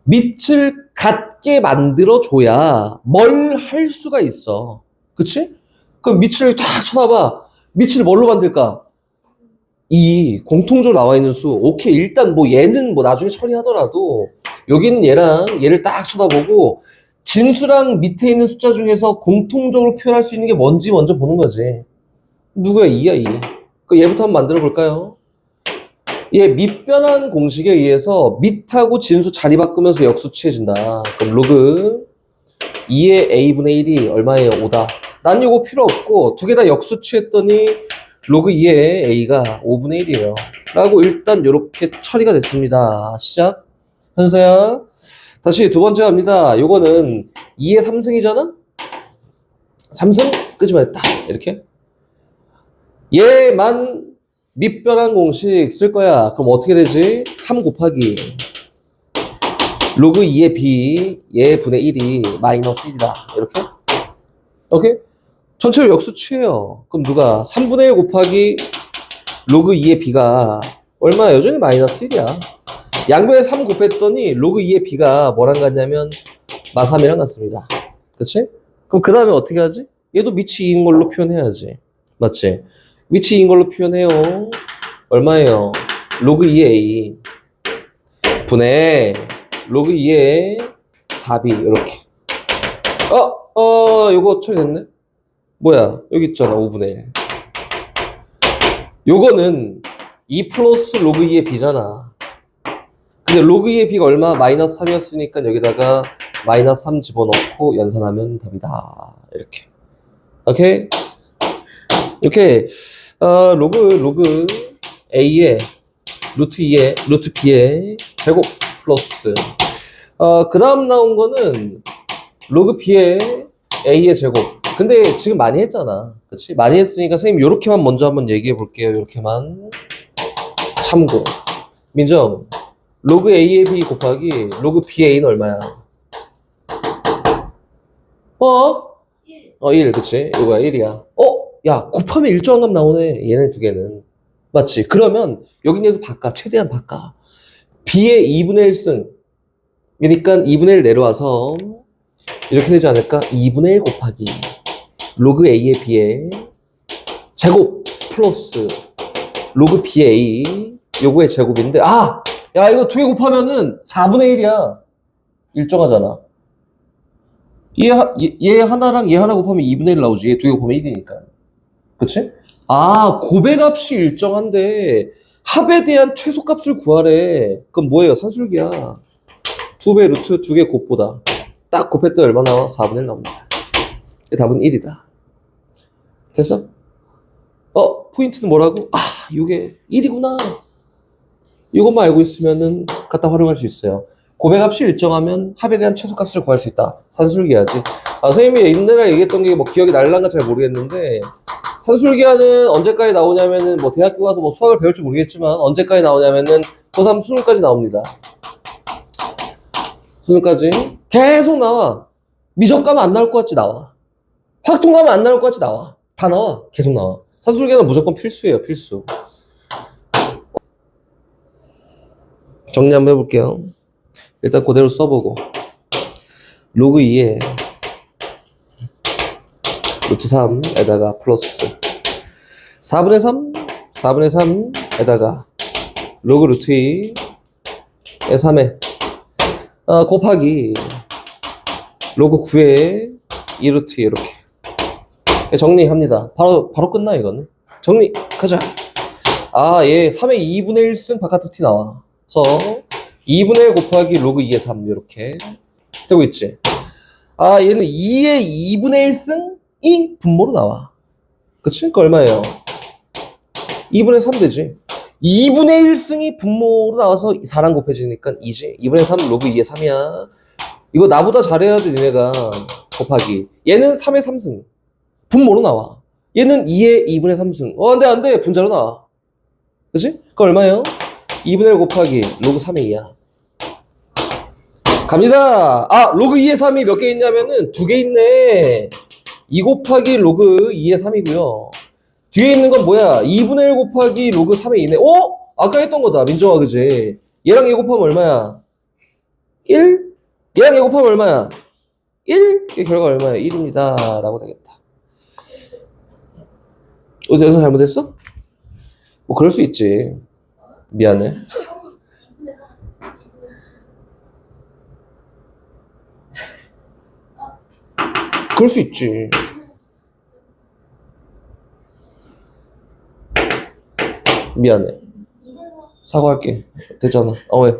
밑을 같게 만들어줘야 뭘 할 수가 있어. 그치? 그럼 밑을 딱 쳐다봐. 밑을 뭘로 만들까? 이 공통적으로 나와 있는 수, 오케이. 일단 뭐 얘는 뭐 나중에 처리하더라도 여기는 얘랑 얘를 딱 쳐다보고 진수랑 밑에 있는 숫자 중에서 공통적으로 표현할 수 있는 게 뭔지 먼저 보는 거지. 누구야? 2야, 2. 그 얘부터 한번 만들어 볼까요? 얘 밑변환 공식에 의해서 밑하고 진수 자리 바꾸면서 역수 취해진다. 그럼 로그 2의 a분의 1이 얼마예요? 5다. 난 이거 필요 없고 두 개 다 역수 취했더니 로그 2의 a가 5분의 1이에요. 라고 일단 이렇게 처리가 됐습니다. 시작. 현서야. 다시 두 번째 갑니다. 요거는 2의 3승이잖아? 3승? 끄집어냈다 이렇게. 얘만 밑변환 공식 쓸 거야. 그럼 어떻게 되지? 3 곱하기 로그 2의 b 얘 분의 1이 마이너스 1이다. 이렇게. 오케이? 전체를 역수 취해요. 그럼 누가 3분의 1 곱하기 로그 2의 b가 얼마야? 여전히 마이너스 1이야. 양변에 3 곱했더니 로그 2의 b가 뭐랑 같냐면 마3이랑 같습니다. 그치? 그럼 그 다음에 어떻게 하지? 얘도 밑이 2인 걸로 표현해야지. 맞지? 밑이 2인 걸로 표현해요. 얼마예요? 로그 2의 a 분의 로그 2의 4b 이렇게. 요거 처리됐네? 뭐야? 여기 있잖아. 5분의 1. 요거는 2 플러스 로그 2의 b잖아. 근데 로그 2의 b가 얼마? 마이너스 3이었으니까 여기다가 마이너스 3 집어넣고 연산하면 답이다. 이렇게. 오케이? 오케이. 로그 a의 루트 2의 루트 b의 제곱 플러스 그 다음 나온 거는 로그 b의 a의 제곱. 근데 지금 많이 했잖아. 그치? 많이 했으니까 선생님 요렇게만 먼저 한번 얘기해 볼게요. 요렇게만 참고. 민정, 로그 a의 b 곱하기 로그 ba는 얼마야? 1. 1, 그치? 이거야, 1이야. 야, 곱하면 일정한 값 나오네. 얘네 두 개는. 맞지? 그러면 여긴 얘도 바꿔. 최대한 바꿔. b의 2분의 1승. 그러니까 2분의 1 내려와서 이렇게 되지 않을까? 2분의 1 곱하기 로그 a의 b의 제곱 플러스 로그 b의 a 요거의 제곱인데 야 이거 두 개 곱하면은 4분의 1이야. 일정하잖아. 얘 하나랑 얘 하나 곱하면 2분의 1 나오지. 얘 두 개 곱하면 1이니까. 그치? 곱의 값이 일정한데 합에 대한 최소값을 구하래. 그럼 뭐예요? 산술기야. 2배 루트 2개 곱보다 딱 곱했더니 얼마 나와? 4분의 1 나옵니다. 답은 1이다. 됐어? 포인트는 뭐라고? 이게 1이구나. 이것만 알고 있으면은 갖다 활용할 수 있어요. 곱의 값이 일정하면 합에 대한 최소값을 구할 수 있다. 산술기하지. 선생님이 옛날에 얘기했던 게 뭐 기억이 날랑가 잘 모르겠는데 산술기하는 언제까지 나오냐면은 뭐 대학교 가서 뭐 수학을 배울지 모르겠지만 언제까지 나오냐면은 고3 수능까지 나옵니다. 수능까지 계속 나와. 미적 가면 안 나올 것 같지 나와. 확통 가면 안 나올 것 같지 나와. 다 나와. 계속 나와. 산술기하는 무조건 필수예요. 필수. 정리 한번 해볼게요. 일단 그대로 써보고 로그 2에 루트 3에다가 플러스 4분의 3 4분의 3에다가 로그 루트 2에 3에 곱하기 로그 9에 2루트 2 이렇게 정리합니다. 바로 끝나 이거는. 정리 가자. 얘 3의 2분의 1승 바깥으로 티 나와. 그래서 2분의 1 곱하기 로그 2의 3 이렇게 되고 있지. 얘는 2의 2분의 1승이 분모로 나와. 그치? 그러니까 얼마예요? 2분의 3 되지. 2분의 1승이 분모로 나와서 4랑 곱해지니까 2지. 2분의 3 로그 2의 3이야. 이거 나보다 잘해야 돼 니네가. 곱하기 얘는 3의 3승 분모로 나와. 얘는 2의 2분의 3승 안돼 분자로 나와. 그치? 그거 얼마예요? 2분의 1 곱하기 로그 3의 2야. 갑니다. 로그 2의 3이 몇 개 있냐면은 2개 있네. 2 곱하기 로그 2의 3이고요. 뒤에 있는 건 뭐야? 2분의 1 곱하기 로그 3의 2네. 아까 했던 거다. 민정아, 그지? 얘랑 얘 곱하면 얼마야? 1? 얘랑 얘 곱하면 얼마야? 1? 이 결과 얼마야? 1입니다. 라고 되겠다. 어디서 잘못했어? 뭐 그럴 수 있지. 미안해. 그럴 수 있지. 미안해. 사과할게. 됐잖아. 왜?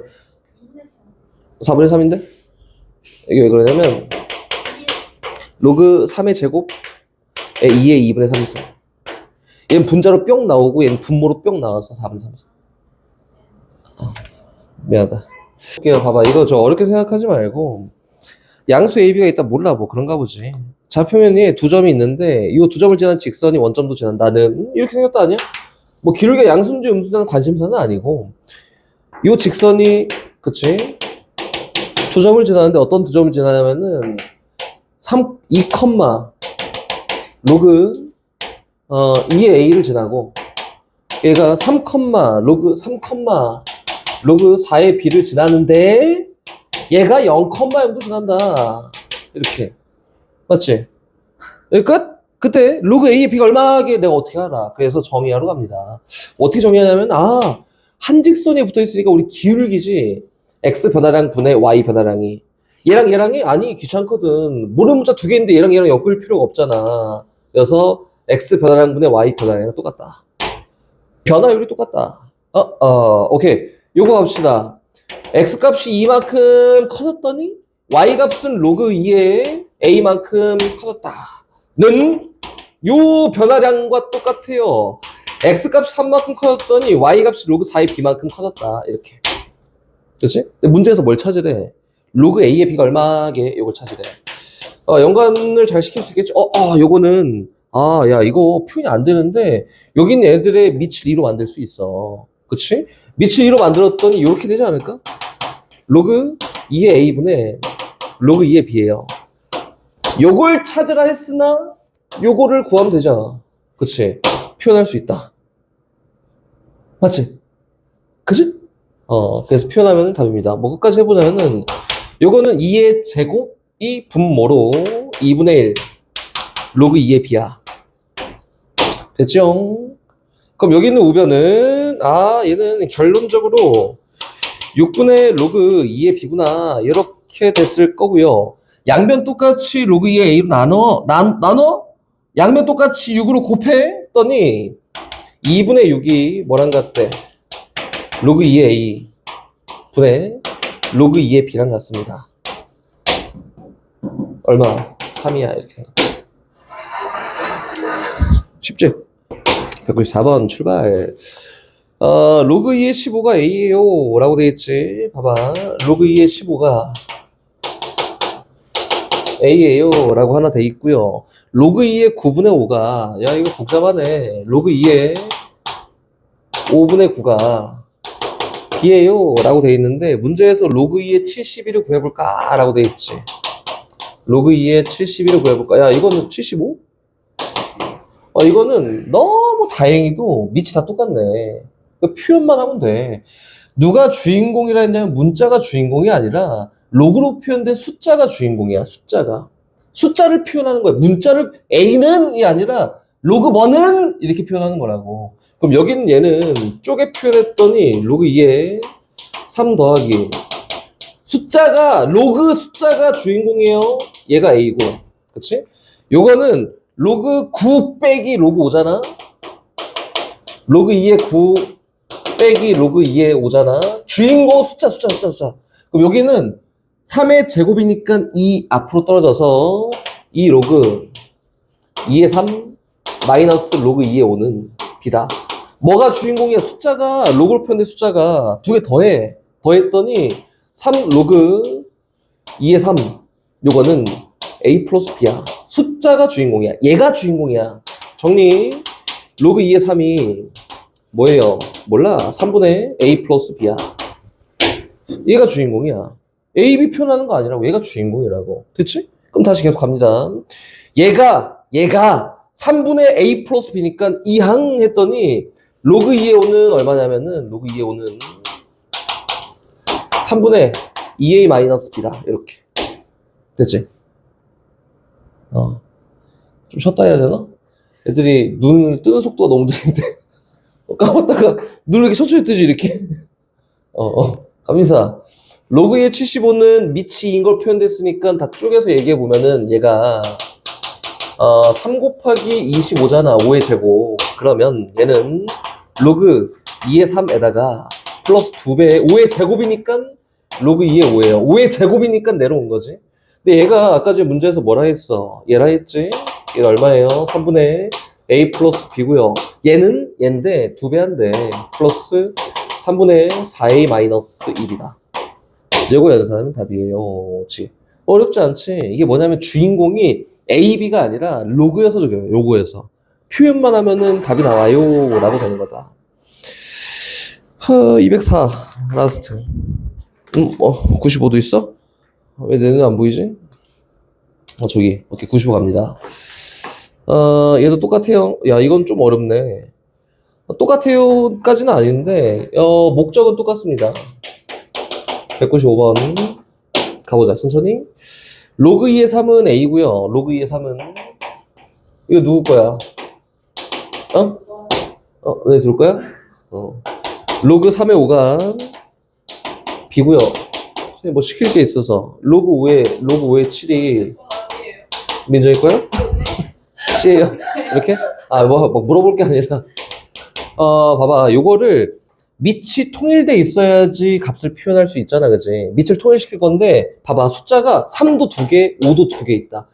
4분의 3인데? 이게 왜 그러냐면 로그 3의 제곱에 2의 2분의 3 있어. 얘는 분자로 뿅 나오고 얘는 분모로 뿅 나와서 4분의 3 있어. 미안하다. 볼게요. 봐봐. 이거 저 어렵게 생각하지 말고 양수 AB가 있다 몰라. 뭐 그런가 보지. 좌표면에 두 점이 있는데 이 두 점을 지난 직선이 원점도 지난다는 이렇게 생겼다 아니야? 뭐 기울기가 양수인지 음수인지는 관심사는 아니고 이 직선이 그치? 두 점을 지나는데 어떤 두 점을 지나냐면은 2, 로그 2의 a를 지나고 얘가 3, 로그 3, 로그 4의 b를 지나는데 얘가 0,0도 지난다. 이렇게. 맞지? 끝? 그때 로그 a의 b가 얼마게 내가 어떻게 알아? 그래서 정의하러 갑니다. 어떻게 정의하냐면 한 직선에 붙어 있으니까 우리 기울기지. x 변화량 분의 y 변화량이 얘랑 얘랑이 아니 귀찮거든. 모르는 문자 두 개인데 얘랑 얘랑 엮을 필요가 없잖아. 그래서 x 변화량 분의 y 변화량이 똑같다. 변화율이 똑같다. 오케이. 요거 갑시다. x 값이 이만큼 커졌더니 y 값은 로그 2의 a만큼 커졌다는 요 변화량과 똑같아요. x 값이 3만큼 커졌더니 y 값이 로그 4의 b만큼 커졌다. 이렇게. 그렇지? 문제에서 뭘 찾으래? 로그 a의 b가 얼마게 요걸 찾으래. 연관을 잘 시킬 수 있겠지? 요거는 야 이거 표현이 안 되는데 여기 있는 애들의 밑을 2로 만들 수 있어. 그치? 밑을 2로 만들었더니 이렇게 되지 않을까? 로그 2의 a분의 로그 2의 b예요. 요걸 찾으라 했으나 요거를 구하면 되잖아. 그치? 표현할 수 있다. 맞지? 그치? 그래서 표현하면 답입니다. 뭐 끝까지 해보자면은 요거는 2의 제곱이 분모로 2분의 1 로그 2의 b야. 됐죠? 그럼 여기 있는 우변은 얘는 결론적으로 6분의 로그 2의 b구나 이렇게 됐을 거고요. 양변 똑같이 로그 2의 a로 나눠? 양변 똑같이 6으로 곱했더니 2분의 6이 뭐랑 같대? 로그 2의 a 분의 로그 2의 b랑 같습니다. 얼마? 3이야 이렇게 생각해. 쉽지? 194번 출발. 로그 2의 15가 a예요 라고 되어있지. 봐봐. 로그 2의 15가 a예요 라고 하나 돼 있고요. 로그 2의 9분의 5가 이거 복잡하네. 로그 2의 5분의 9가 b예요 라고 돼 있는데 문제에서 로그 2의 71을 구해볼까 라고 돼 있지. 로그 2의 71을 구해볼까. 이거는 75? 이거는 너무 다행히도 밑이 다 똑같네. 표현만 하면 돼. 누가 주인공이라 했냐면 문자가 주인공이 아니라 로그로 표현된 숫자가 주인공이야. 숫자를 표현하는 거야. 문자를 A는이 아니라 로그 1은 이렇게 표현하는 거라고. 그럼 여기는 얘는 쪼개 표현했더니 로그 2에 3 더하기 로그 숫자가 주인공이에요. 얘가 A고. 그치? 요거는 로그 9 빼기 로그 5잖아. 로그 2의 9 빼기 로그 2의 5잖아. 주인공 숫자. 그럼 여기는 3의 제곱이니까 2 앞으로 떨어져서 2 로그 2의 3 마이너스 로그 2의 5는 B다. 뭐가 주인공이야? 숫자가 로그로 표현된 숫자가 두 개 더했더니 3 로그 2의 3 요거는 A 플러스 B야. 숫자가 주인공이야. 얘가 주인공이야. 정리. 로그 2의 3이 뭐예요? 몰라. 3분의 A 플러스 B야. 얘가 주인공이야. A, B 표현하는 거 아니라고. 얘가 주인공이라고. 됐지? 그럼 다시 계속 갑니다. 얘가 3분의 A 플러스 B니까 2항 했더니 로그 2의 5는 얼마냐면은 로그 2의 5는 3분의 2a 마이너스 b다. 이렇게. 됐지? 좀 쉬었다 해야 되나? 애들이 눈을 뜨는 속도가 너무 느린데. 까먹다가 눈을 이렇게 천천히 뜨지, 이렇게. 갑니다. 로그 2의 75는 밑이 2인 걸 표현됐으니까 다 쪼개서 얘기해보면은 얘가 3 곱하기 25잖아. 5의 제곱. 그러면 얘는 로그 2의 3에다가 플러스 2배 5의 제곱이니까 로그 2의 5예요. 5의 제곱이니까 내려온 거지. 근데 얘가 아까 전에 문제에서 뭐라 했어? 얘라 했지? 얘가 얼마예요? 3분의 a 플러스 b고요. 얘는 얘인데 2배 한대. 플러스 3분의 4a 마이너스 1이다. 요거 연산하면 답이에요. 그치? 어렵지 않지? 이게 뭐냐면 주인공이 a, b가 아니라 로그여서 적용해요. 요거에서. 표현만 하면은 답이 나와요. 라고 되는 거다. 204 라스트. 95도 있어? 왜 내 눈 안 보이지? 저기. 오케이, 95 갑니다. 얘도 똑같아요. 야, 이건 좀 어렵네. 똑같아요까지는 아닌데, 목적은 똑같습니다. 195번. 가보자, 천천히. 로그 2의 3은 a고요. 로그 2의 3은 이거 누구 거야? 네, 들을 거야? 로그 3의 5가 b고요. 뭐 시킬 게 있어서 로그 5의 7이 민정이 거요? C예요? 이렇게? 뭐 물어볼 게 아니라 봐봐. 요거를 밑이 통일돼 있어야지 값을 표현할 수 있잖아, 그지? 밑을 통일시킬 건데 봐봐. 숫자가 3도 2개, 5도 2개 있다.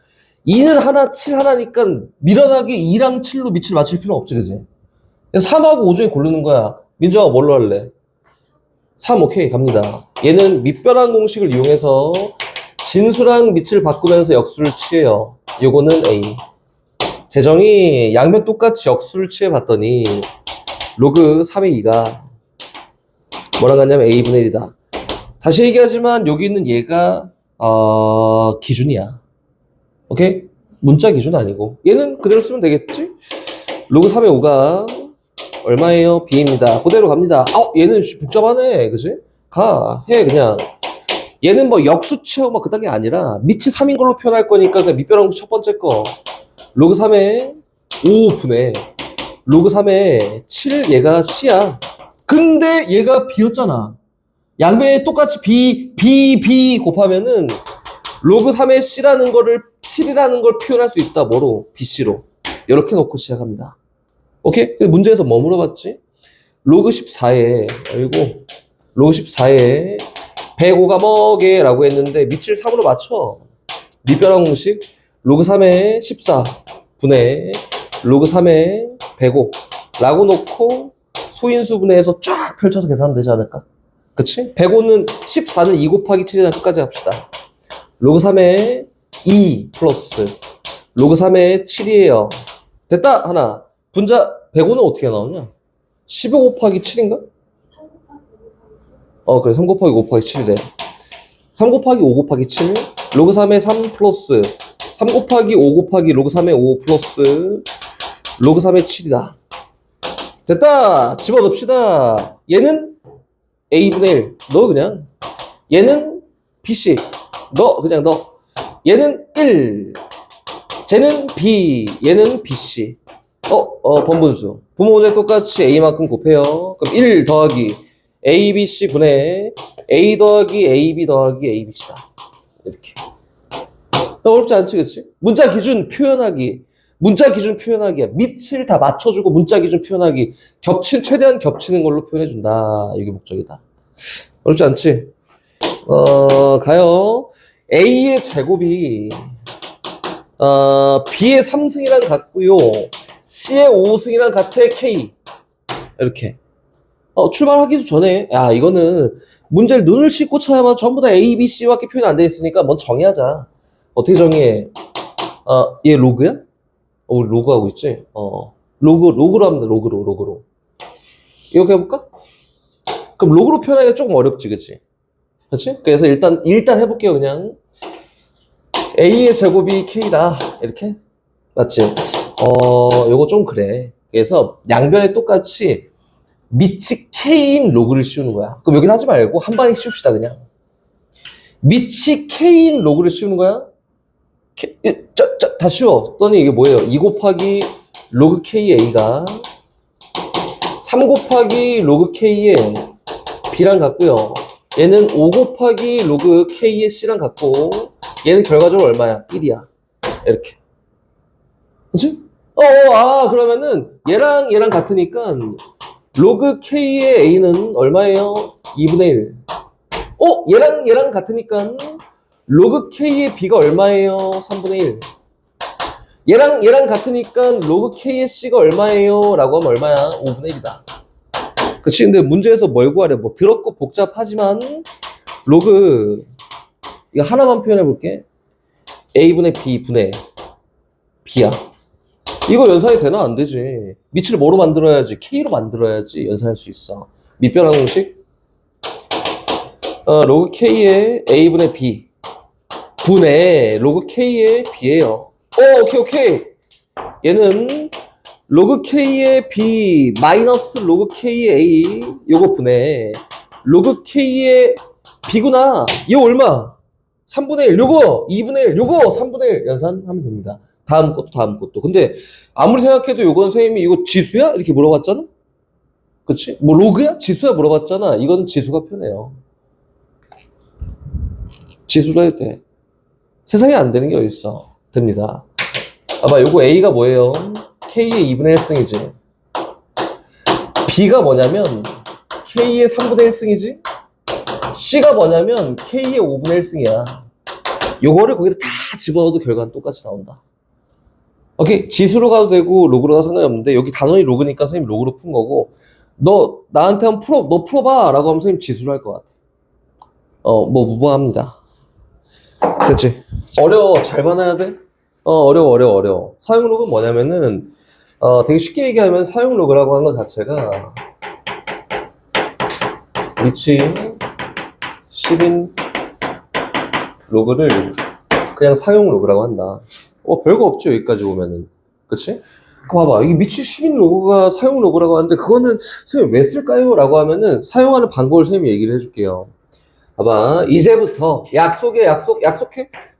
2는 하나, 7 하나니까 미련하게 2랑 7로 밑을 맞출 필요 없지, 그지? 그래서 3하고 5 중에 고르는 거야. 민정아 뭘로 할래? 3, 오케이, 갑니다. 얘는 밑변환 공식을 이용해서 진수랑 밑을 바꾸면서 역수를 취해요. 요거는 A. 재정이 양변 똑같이 역수를 취해봤더니 로그 3의 2가 뭐랑 같냐면 A분의 1이다. 다시 얘기하지만 여기 있는 얘가 기준이야. 오케이? 문자 기준 아니고 얘는 그대로 쓰면 되겠지? 로그 3의 5가 얼마예요? B입니다. 그대로 갑니다. 얘는 복잡하네. 그지? 해, 그냥. 얘는 뭐 역수 채워, 뭐 그딴 게 아니라, 밑이 3인 걸로 표현할 거니까, 그냥 밑변환 첫 번째 거. 로그 3의 5분의, 로그 3의 7, 얘가 C야. 근데 얘가 B였잖아. 양변에 똑같이 B 곱하면은, 로그 3의 C라는 거를 7이라는 걸 표현할 수 있다. 뭐로? BC로. 이렇게 놓고 시작합니다. 오케이? 근데 문제에서 뭐 물어봤지? 로그 14에, 로그 14에 105가 뭐게? 라고 했는데, 밑을 3으로 맞춰. 밑변환 공식, 로그 3에 14 분의 로그 3에 105 라고 놓고, 소인수 분해해서 쫙 펼쳐서 계산하면 되지 않을까? 그치? 105는, 14는 2 곱하기 7이랑 끝까지 합시다. 로그 3에 2 플러스, 로그 3에 7이에요. 됐다! 하나. 분자 105는 어떻게 나오냐? 15 곱하기 7인가? 그래. 3 곱하기 5 곱하기 7이래. 3 곱하기 5 곱하기 7. 로그 3의 3 플러스 3 곱하기 5 곱하기 로그 3의 5 플러스 로그 3의 7이다. 됐다! 집어넣읍시다. 얘는 A분의 1. 넣어 그냥. 얘는 BC. 그냥 넣어. 얘는 1. 쟤는 B. 얘는 BC. 번분수. 분모문제 똑같이 A만큼 곱해요. 그럼 1 더하기 ABC 분의 A 더하기 AB 더하기 ABC다. 이렇게. 어렵지 않지, 그치? 문자 기준 표현하기. 문자 기준 표현하기야. 밑을 다 맞춰주고 문자 기준 표현하기. 최대한 겹치는 걸로 표현해준다. 이게 목적이다. 어렵지 않지? 가요. A의 제곱이, B의 3승이랑 같고요. C의 5승이랑 같아, K. 이렇게. 출발하기도 전에, 이거는 문제를 눈을 씻고 쳐야만 전부 다 A, B, C밖에 표현 안 돼 있으니까 먼저 정의하자. 어떻게 정의해? 얘 로그야? 우리 로그하고 있지? 로그로 합니다. 로그로. 이렇게 해볼까? 그럼 로그로 표현하기가 조금 어렵지, 그치? 그치? 그래서 일단 해볼게요, 그냥. A의 제곱이 K다. 이렇게? 맞지? 요거 좀 그래. 그래서 양변에 똑같이 밑이 K인 로그를 씌우는 거야. 그럼 여기서 하지 말고 한 방에 씌웁시다, 그냥. 밑이 K인 로그를 씌우는 거야? 다 씌웠더니 이게 뭐예요? 2 곱하기 로그 KA가 3 곱하기 로그 K의 B랑 같고요. 얘는 5 곱하기 로그 K의 C랑 같고 얘는 결과적으로 얼마야? 1이야. 이렇게. 그치? 그러면은 얘랑 같으니까 로그 K의 A는 얼마예요? 2분의 1. 얘랑 같으니까 로그 K의 B가 얼마예요? 3분의 1. 얘랑 같으니까 로그 K의 C가 얼마예요? 라고 하면 얼마야? 5분의 1이다. 그치? 근데 문제에서 뭘 구하래? 뭐 더럽고 복잡하지만 로그 이거 하나만 표현해 볼게. A분의 B분의 B야. 이거 연산이 되나? 안 되지. 밑을 뭐로 만들어야지? K로 만들어야지 연산할 수 있어. 밑변환 공식? 로그 K의 A분의 B 분의 로그 K의 B예요. 오케이. 얘는 로그 K의 B 마이너스 로그 K의 A 요거 분의 로그 K의 B구나. 이거 얼마? 3분의 1 요거 2분의 1 요거 3분의 1 연산하면 됩니다. 다음 것도. 근데 아무리 생각해도 요건 선생님이 이거 지수야? 이렇게 물어봤잖아? 그치? 뭐 로그야? 지수야? 물어봤잖아. 이건 지수가 편해요. 지수로 해도 돼. 세상에 안 되는 게 어딨어. 됩니다. 아마 요거 A가 뭐예요? K의 2분의 1승이지. B가 뭐냐면 K의 3분의 1승이지. C가 뭐냐면 K의 5분의 1승이야. 요거를 거기다 다 집어넣어도 결과는 똑같이 나온다. 오케이. 지수로 가도 되고 로그로 가도 상관이 없는데 여기 단원이 로그니까 선생님 로그로 푼 거고 너 나한테 한번 너 풀어봐 라고 하면 선생님 지수로 할 것 같아. 뭐 무방합니다. 됐지? 어려워. 잘 봐놔야 돼? 어려워. 사용 로그는 뭐냐면은 되게 쉽게 얘기하면 사용 로그라고 하는 것 자체가 위치 10인 로그를 그냥 사용 로그라고 한다. 별거 없죠. 여기까지 보면은. 그치? 봐봐. 이게 미치 10인 로그가 사용 로그라고 하는데 그거는 선생님 왜 쓸까요? 라고 하면은 사용하는 방법을 선생님이 얘기를 해줄게요. 봐봐. 이제부터 약속해?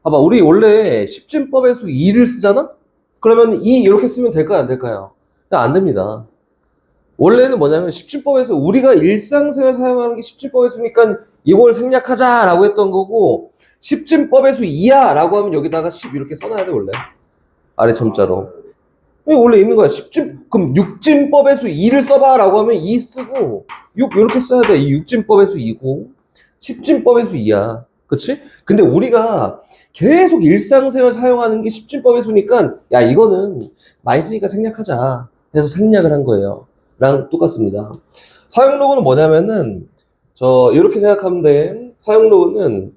봐봐. 우리 원래 십진법에서 2를 쓰잖아? 그러면 2 이렇게 쓰면 될까요? 안 될까요? 안 됩니다. 원래는 뭐냐면 십진법에서 우리가 일상생활 사용하는 게 십진법에서니까 이걸 생략하자라고 했던 거고 십진법에서 2야 라고 하면 여기다가 10 이렇게 써놔야 돼 원래. 아래 점자로. 원래 있는 거야. 그럼 육진법에서 2를 써봐 라고 하면 2 쓰고 6 이렇게 써야 돼. 이 육진법에서 2고 십진법에서 2야. 그치? 근데 우리가 계속 일상생활 사용하는 게 십진법에서니까 야 이거는 많이 쓰니까 생략하자 해서 생략을 한 거예요. 랑 똑같습니다. 사용 로그는 뭐냐면은 이렇게 생각하면 돼. 사용 로그는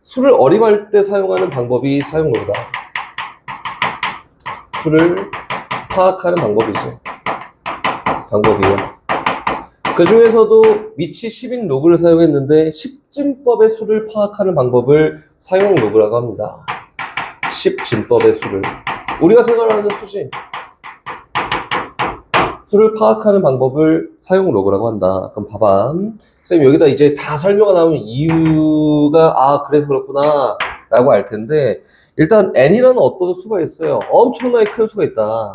수를 어림할 때 사용하는 방법이 사용 로그다. 수를 파악하는 방법이에요. 그 중에서도 위치 10인 로그를 사용했는데 십진법의 수를 파악하는 방법을 사용 로그라고 합니다. 십진법의 수를 우리가 생각하는 수지. 수를 파악하는 방법을 사용 로그라고 한다. 그럼 봐봐. 선생님 여기다 이제 다 설명가 나오면 이유가 그래서 그렇구나 라고 알 텐데 일단 n이라는 어떤 수가 있어요. 엄청나게 큰 수가 있다.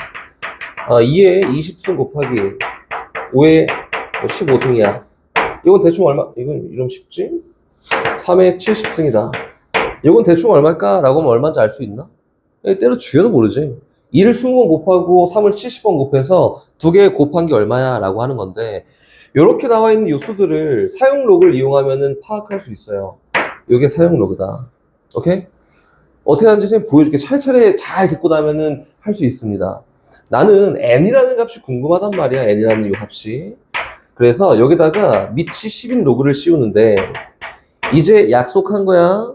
2에 20승 곱하기 5에 15승이야. 이건 대충 얼마? 이건 이러면 쉽지? 3에 70승이다. 이건 대충 얼마일까? 라고 하면 얼마인지 알 수 있나? 때려 죽여도 모르지. 2를 20번 곱하고 3을 70번 곱해서 두 개 곱한 게 얼마야? 라고 하는 건데 이렇게 나와 있는 이 수들을 사용 로그를 이용하면은 파악할 수 있어요. 이게 사용 로그다. 오케이? 어떻게 하는지 선생님 보여줄게. 차례차례 잘 듣고 나면은 할 수 있습니다. 나는 n이라는 값이 궁금하단 말이야. n이라는 이 값이. 그래서 여기다가 미치 10인 로그를 씌우는데 이제 약속한 거야.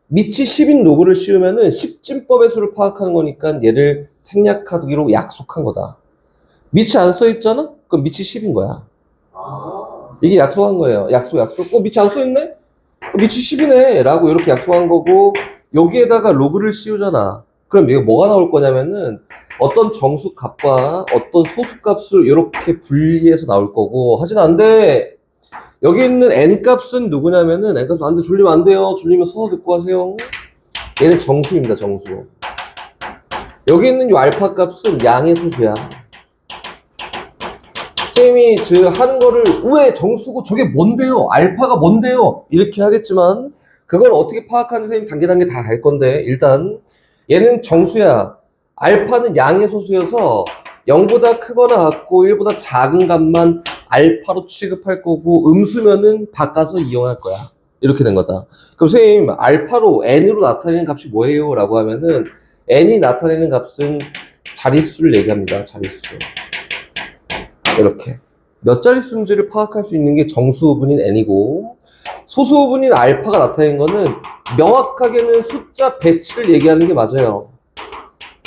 미치 10인 로그를 씌우면은 십진법의 수를 파악하는 거니까 얘를 생략하기로 약속한 거다. 미치 안 써있잖아? 그럼 미치 10인 거야. 이게 약속한 거예요. 약속. 미치 안 써있네? 미치 10이네. 라고 이렇게 약속한 거고 여기에다가 로그를 씌우잖아. 그럼 이게 뭐가 나올 거냐면은 어떤 정수값과 어떤 소수값을 이렇게 분리해서 나올 거고 하진 안 돼. 여기 있는 n 값은 누구냐면은 n 값은 안 돼. 졸리면 안 돼요. 졸리면 서서 듣고 하세요. 얘는 정수입니다. 정수. 여기 있는 이 알파 값은 양의 소수야. 쌤이 하는 거를 왜 정수고 저게 뭔데요? 알파가 뭔데요? 이렇게 하겠지만 그걸 어떻게 파악하는 선생님 단계 다 할 건데 일단 얘는 정수야. 알파는 양의 소수여서 0보다 크거나 같고 1보다 작은 값만 알파로 취급할 거고 음수면은 바꿔서 이용할 거야. 이렇게 된 거다. 그럼 선생님 알파로 n으로 나타내는 값이 뭐예요? 라고 하면은 n이 나타내는 값은 자릿수를 얘기합니다. 자릿수. 이렇게 몇 자릿수인지를 파악할 수 있는 게 정수부분인 n이고 소수부분인 알파가 나타낸 거는 명확하게는 숫자 배치를 얘기하는 게 맞아요.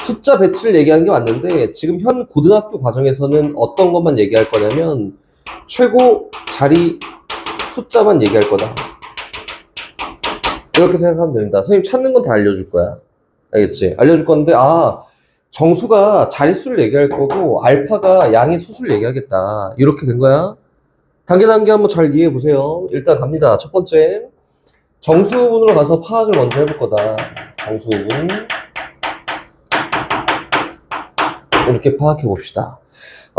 숫자 배치를 얘기하는 게 맞는데 지금 현 고등학교 과정에서는 어떤 것만 얘기할 거냐면 최고 자리 숫자만 얘기할 거다. 이렇게 생각하면 됩니다. 선생님 찾는 건 다 알려줄 거야. 알겠지? 알려줄 건데 정수가 자릿수를 얘기할 거고 알파가 양의 소수를 얘기하겠다. 이렇게 된 거야. 단계 한번 잘 이해해 보세요. 일단 갑니다. 첫 번째 정수분으로 가서 파악을 먼저 해볼 거다. 정수분 이렇게 파악해 봅시다.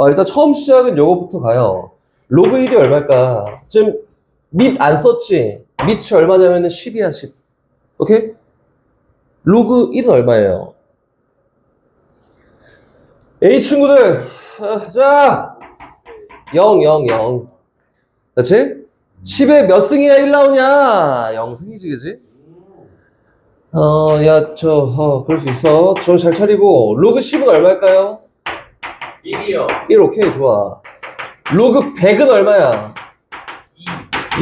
일단 처음 시작은 요거부터 가요. 로그 1이 얼마일까? 지금 밑 안 썼지? 밑이 얼마냐면은 10이야 10. 오케이? 로그 1은 얼마예요? 이 친구들 자 0 0 0 그렇지? 10에 몇 승이야 1 나오냐? 0승이지 그지? 그럴 수 있어. 좀 잘 차리고 로그 10은 얼마일까요? 1이요. 1 오케이 좋아. 로그 100은 얼마야?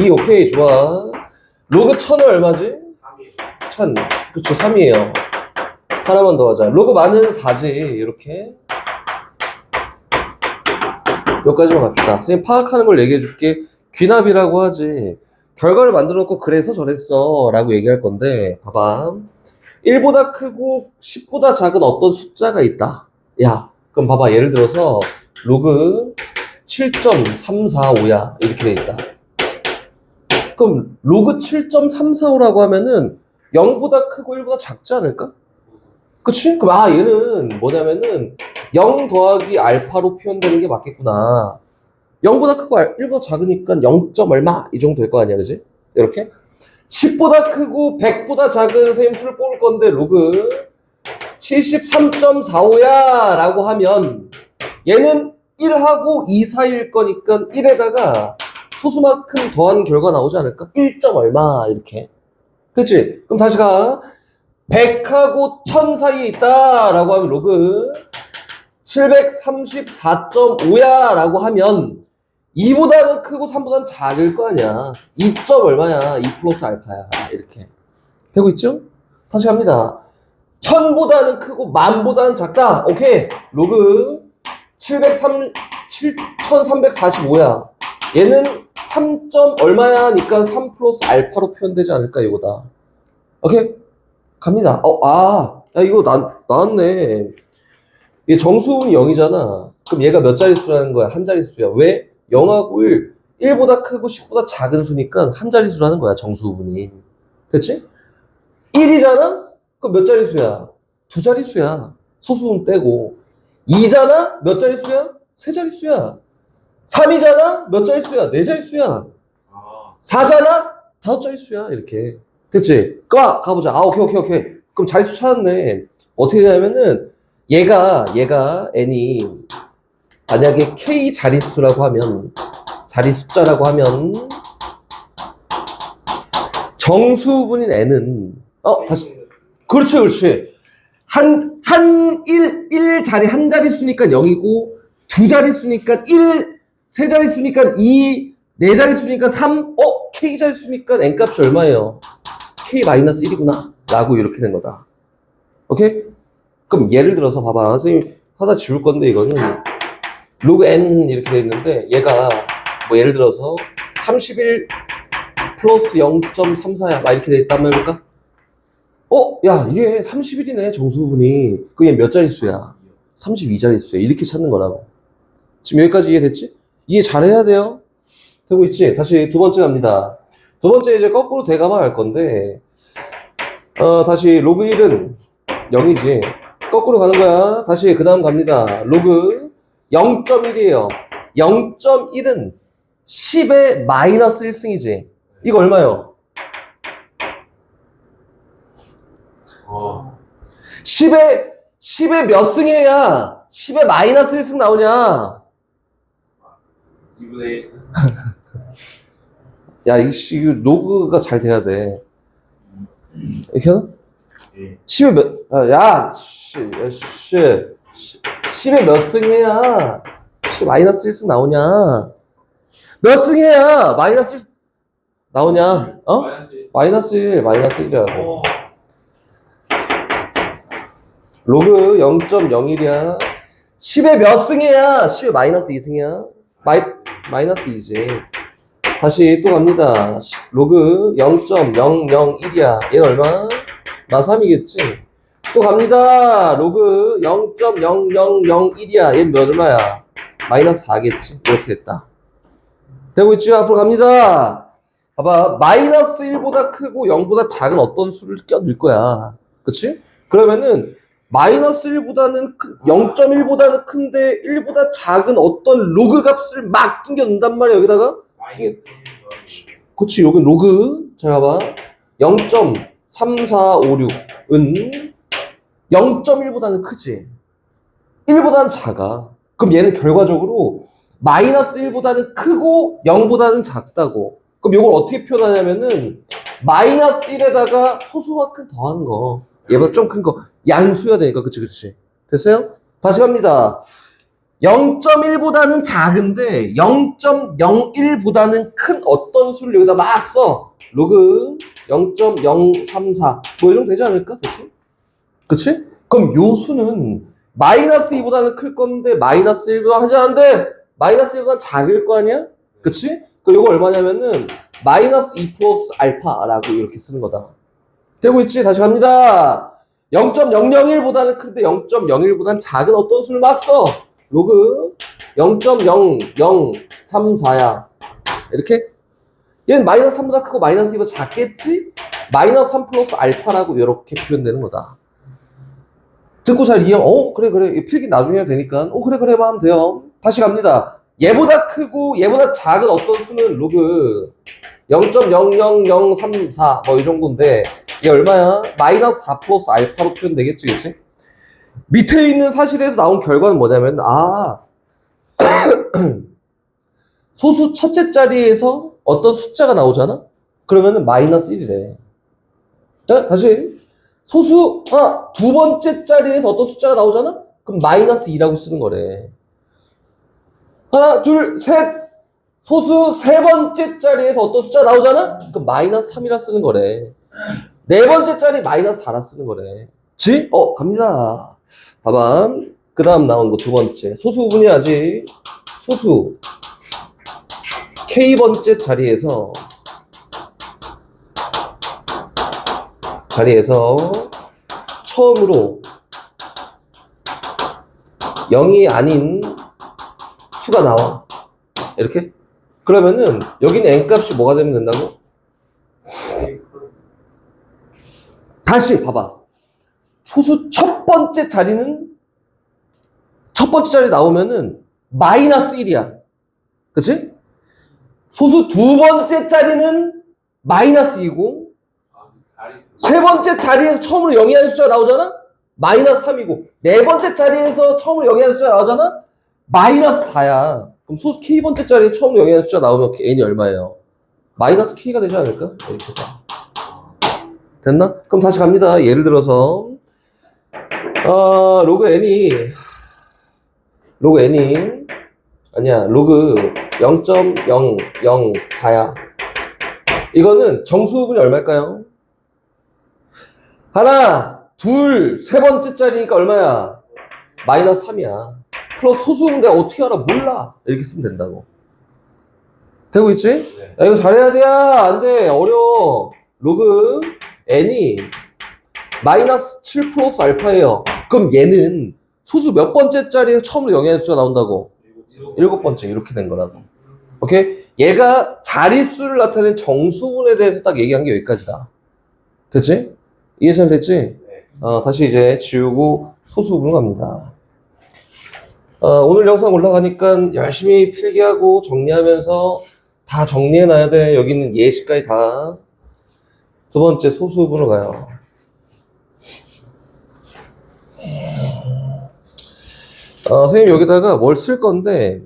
2 오케이 좋아. 로그 1000은 얼마지? 1000 그쵸 3이에요. 하나만 더 하자. 로그 만은 4지 이렇게 여기까지만 갑시다. 선생님 파악하는 걸 얘기해 줄게. 귀납이라고 하지. 결과를 만들어 놓고 그래서 저랬어 라고 얘기할 건데 봐봐. 1보다 크고 10보다 작은 어떤 숫자가 있다. 야 그럼 봐봐 예를 들어서 로그 7.345야 이렇게 돼 있다. 그럼 로그 7.345라고 하면은 0보다 크고 1보다 작지 않을까? 그치? 그럼 얘는 뭐냐면은 0 더하기 알파로 표현되는 게 맞겠구나. 0보다 크고 1보다 작으니까 0. 얼마 이 정도 될 거 아니야 그지? 이렇게 10보다 크고 100보다 작은 선생님 수를 뽑을 건데 로그 73.45야 라고 하면 얘는 1하고 2 사이일 거니까 1에다가 소수만큼 더한 결과 나오지 않을까? 1. 얼마 이렇게 그치? 그럼 다시 가 100하고 1000 사이에 있다 라고 하면 로그 734.5야 라고 하면 2보다는 크고 3보다는 작을 거 아니야. 2. 얼마야? 2 플러스 알파야. 이렇게. 되고 있죠? 다시 갑니다. 1000보다는 크고 10,000보다는 작다. 오케이. 로그 7345야. 얘는 3. 얼마야? 니까 3 플러스 알파로 표현되지 않을까, 이거다. 오케이. 갑니다. 이거 나왔네. 이게 정수분이 0이잖아. 그럼 얘가 몇 자릿수라는 거야? 한 자릿수야. 왜? 0하고 1, 1보다 크고 10보다 작은 수니까 한 자릿수라는 거야, 정수분이. 됐지? 1이잖아? 그럼 몇 자릿수야? 두 자릿수야. 소수분 떼고. 2잖아? 몇 자릿수야? 세 자릿수야. 3이잖아? 몇 자릿수야? 네 자릿수야. 4잖아? 다섯 자릿수야. 이렇게. 됐지? 가보자. 오케이. 그럼 자릿수 찾았네. 어떻게 되냐면은, 얘가 n이 만약에 k 자릿수라고 하면 자릿숫자라고 하면 정수분인 n은 다시 그렇지 한 자리 한 자릿수니까 0이고 두 자릿수니까 1 세 자릿수니까 2 네 자릿수니까 3 k 자릿수니까 n 값이 얼마예요? k-1이구나 라고 이렇게 된 거다. 오케이? 그럼 예를 들어서 봐봐. 선생님 하나 지울 건데 이거는 로그 n 이렇게 돼 있는데 얘가 뭐 예를 들어서 31 플러스 0.34야 막 이렇게 돼 있다면 해볼까? 야 이게 31이네 정수분이. 그럼 얘 몇 자릿수야? 32자릿수야. 이렇게 찾는 거라고. 지금 여기까지 이해됐지? 이해 잘해야 돼요. 되고 있지? 다시 두 번째 갑니다. 두 번째 이제 거꾸로 대감화 할 건데, 다시 로그 1은 0이지. 거꾸로 가는 거야. 다시 그 다음 갑니다. 로그 0.1이에요. 0.1은 10의 마이너스 1승이지. 이거 얼마요? 10의 몇 승해야 10의 마이너스 1승 나오냐? 2분의 1. 야, 이거 로그가 잘 돼야 돼. 이렇게 하나? 예. 10의 몇, 10의 몇 승해야 10 마이너스 1승 나오냐? 몇 승해야 마이너스 1 나오냐? 어? 마이너스 1이야. 오. 로그 0.01이야. 10의 몇 승해야 10의 마이너스 2승이야. 마이너스 2지. 다시 또 갑니다. 로그 0.001이야. 얘는 얼마? 나 3이겠지? 또 갑니다. 로그 0.0001이야. 얘는 몇 얼마야? 마이너스 4겠지? 이렇게 됐다. 되고 있죠? 앞으로 갑니다. 봐봐. 마이너스 1보다 크고 0보다 작은 어떤 수를 껴넣을 거야. 그치? 그러면은 마이너스 1보다는 0.1보다는 큰데 1보다 작은 어떤 로그 값을 막 끼겨 넣는단 말이야. 여기다가. 이게 그치, 여기 로그. 잘 봐봐. 0.3456은 0.1보다는 크지. 1보다는 작아. 그럼 얘는 결과적으로 마이너스 1보다는 크고 0보다는 작다고. 그럼 이걸 어떻게 표현하냐면은 마이너스 1에다가 소수만큼 더한 거. 얘보다 좀 큰 거. 양수여야 되니까. 그치. 됐어요? 다시 갑니다. 0.1보다는 작은데 0.01보다는 큰 어떤 수를 여기다 막 써. 로그 0.034 뭐 이 정도 되지 않을까? 대충? 그치? 그럼 요 수는 마이너스 2보다는 클 건데 마이너스 1보다 하지 않은데 마이너스 1보다 작을 거 아니야? 그치? 그럼 요거 얼마냐면은 마이너스 2 플러스 알파라고 이렇게 쓰는 거다. 되고 있지? 다시 갑니다. 0.001보다는 큰데 0.01보다는 작은 어떤 수를 막 써. 로그 0.0034야. 이렇게? 얘는 마이너스 3보다 크고 마이너스 2보다 작겠지? 마이너스 3 플러스 알파라고 이렇게 표현되는 거다. 듣고 잘 이해, 그래. 필기 나중에 해도 되니까. 그래, 하면 돼요. 다시 갑니다. 얘보다 크고 얘보다 작은 어떤 수는 로그 0.00034 뭐 이 정도인데 얘 얼마야? 마이너스 4 플러스 알파로 표현되겠지, 그치? 밑에 있는 사실에서 나온 결과는 뭐냐면 소수 첫째 자리에서 어떤 숫자가 나오잖아? 그러면은 마이너스 1이래. 자, 다시 소수 두 번째 자리에서 어떤 숫자가 나오잖아? 그럼 마이너스 2라고 쓰는 거래. 하나, 둘, 셋. 소수 세 번째 자리에서 어떤 숫자가 나오잖아? 그럼 마이너스 3이라 쓰는 거래. 네 번째 자리 마이너스 4라 쓰는 거래. 지? 갑니다. 봐봐. 그 다음 나온 거 두 번째. 소수 구분해야지. 소수. K번째 자리에서 처음으로 0이 아닌 수가 나와. 이렇게? 그러면은 여기는 n값이 뭐가 되면 된다고? 다시 봐봐. 소수 첫 번째 자리 나오면은 마이너스 1이야. 그치? 소수 두 번째 자리는 마이너스 2고 세 번째 자리에서 처음으로 0이 아닌 숫자가 나오잖아? 마이너스 3이고 네 번째 자리에서 처음으로 0이 아닌 숫자가 나오잖아? 마이너스 4야. 그럼 소수 K번째 자리에 처음으로 0이 아닌 숫자가 나오면 n이 얼마예요? 마이너스 K가 되지 않을까? 이렇게 됐나? 그럼 다시 갑니다. 예를 들어서 로그 n이 아니야, 로그 0.004야. 이거는 정수분이 얼마일까요? 하나, 둘, 세 번째 자리니까 얼마야? 마이너스 3이야. 플러스 소수인데 어떻게 알아? 몰라. 이렇게 쓰면 된다고. 되고 있지? 네. 야, 이거 잘해야 돼. 안 돼. 어려워. 로그 n이 마이너스 7 플러스 알파예요. 그럼 얘는 소수 몇 번째 자리에서 처음으로 0의 숫자가 나온다고? 일곱 번째. 이렇게 된 거라고. 오케이? 얘가 자릿수를 나타낸 정수분에 대해서 딱 얘기한 게 여기까지다. 됐지? 이해 잘 됐지? 다시 이제 지우고 소수분으로 갑니다. 오늘 영상 올라가니까 열심히 필기하고 정리하면서 다 정리해놔야 돼. 여기 있는 예시까지 다. 두 번째 소수분으로 가요. 선생님 여기다가 뭘 쓸 건데,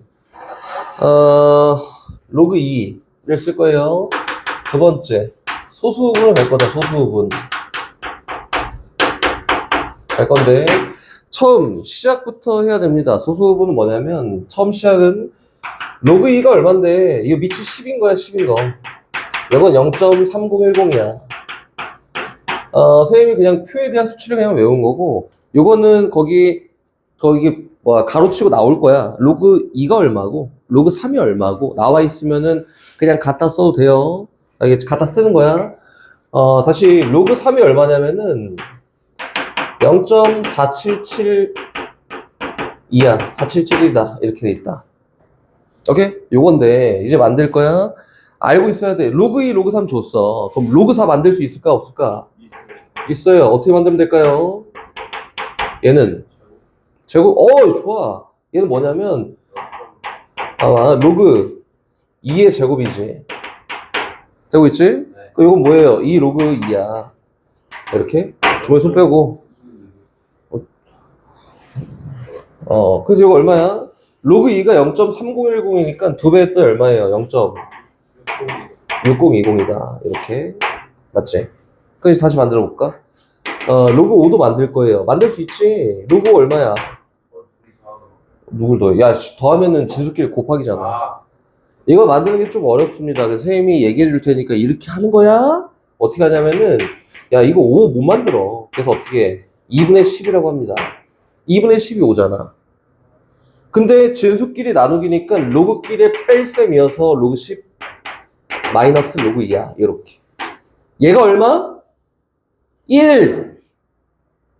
로그 2를 쓸 거예요. 두 번째, 소수분을 갈 거다, 소수분. 갈 건데, 처음 시작부터 해야 됩니다. 소수분은 뭐냐면, 처음 시작은 로그 2가 얼만데, 이거 밑이 10인 거야, 10인 거. 이건 0.3010이야. 선생님이 그냥 표에 대한 수치를 그냥 외운 거고, 요거는 거기 가로치고 나올 거야. 로그 2가 얼마고, 로그 3이 얼마고, 나와 있으면은 그냥 갖다 써도 돼요. 알겠지? 갖다 쓰는 거야. 다시 로그 3이 얼마냐면은 0.4772야. 4771이다. 이렇게 돼 있다. 오케이? 요건데, 이제 만들 거야. 알고 있어야 돼. 로그 2, 로그 3 줬어. 그럼 로그 4 만들 수 있을까? 없을까? 있어요. 어떻게 만들면 될까요? 얘는 제곱, 좋아. 얘는 뭐냐면, 로그 2의 제곱이지. 되고 있지? 그럼 이건 뭐예요? 2 로그 2야. 이렇게. 중간에 손 빼고. 그래서 이거 얼마야? 로그 2가 0.3010이니까 두 배 했더니 얼마예요? 0.6020이다. 이렇게. 맞지? 그래서 다시 만들어 볼까? 로그 5도 만들 거예요. 만들 수 있지? 로그 얼마야? 누굴 더해? 야, 더하면은 진수끼리 곱하기잖아. 이거 만드는 게 좀 어렵습니다. 그래서 선생님이 얘기해 줄 테니까 이렇게 하는 거야? 어떻게 하냐면은, 야, 이거 5 못 만들어. 그래서 어떻게 해? 2분의 10이라고 합니다. 2분의 10이 5잖아. 근데 진수끼리 나누기니까 로그끼리 뺄셈이어서 로그 10 마이너스 로그 2야. 이렇게. 얘가 얼마? 1.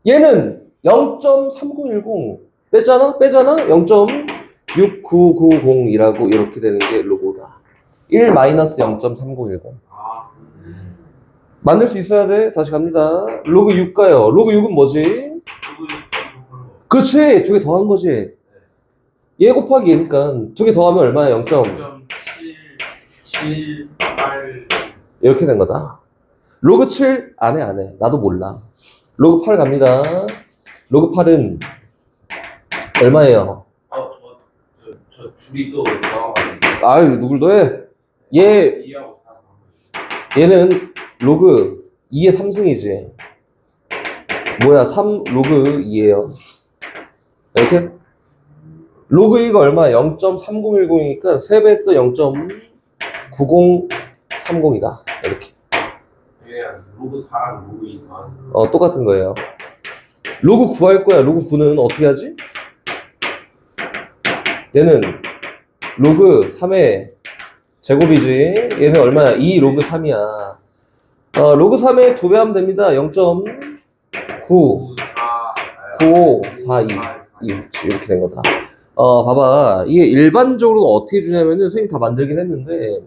얘는 0.3010. 빼잖아? 0.69990이라고 이렇게 되는 게 로고다. 1 마이너스 0.3010. 만들 수 있어야 돼. 다시 갑니다. 로그 6 가요. 로그 6은 뭐지? 그치! 두 개 더한 거지. 얘 곱하기 얘니까 두 개 더하면 얼마야? 0.778 이렇게 된 거다. 로그 7 안 해. 나도 몰라. 로그 8 갑니다. 로그 8은 얼마예요? 저 줄이 또 나와가지고 아유, 누굴 더해? 얘는 로그 2의 3승이지. 뭐야, 3 로그 2예요. 이렇게? 로그 2가 얼마야? 0.3010이니까 3배 했더 0.9030이다. 이렇게. 로그 4랑 로그 2 더하는 똑같은 거예요. 로그 9 할 거야. 로그 9는 어떻게 하지? 얘는 로그 3의 제곱이지. 얘는 얼마야? 2 로그 3이야. 로그 3의 2배 하면 됩니다. 0.99542 이렇게 된 거다. 봐봐. 이게 일반적으로 어떻게 주냐면은 선생님 다 만들긴 했는데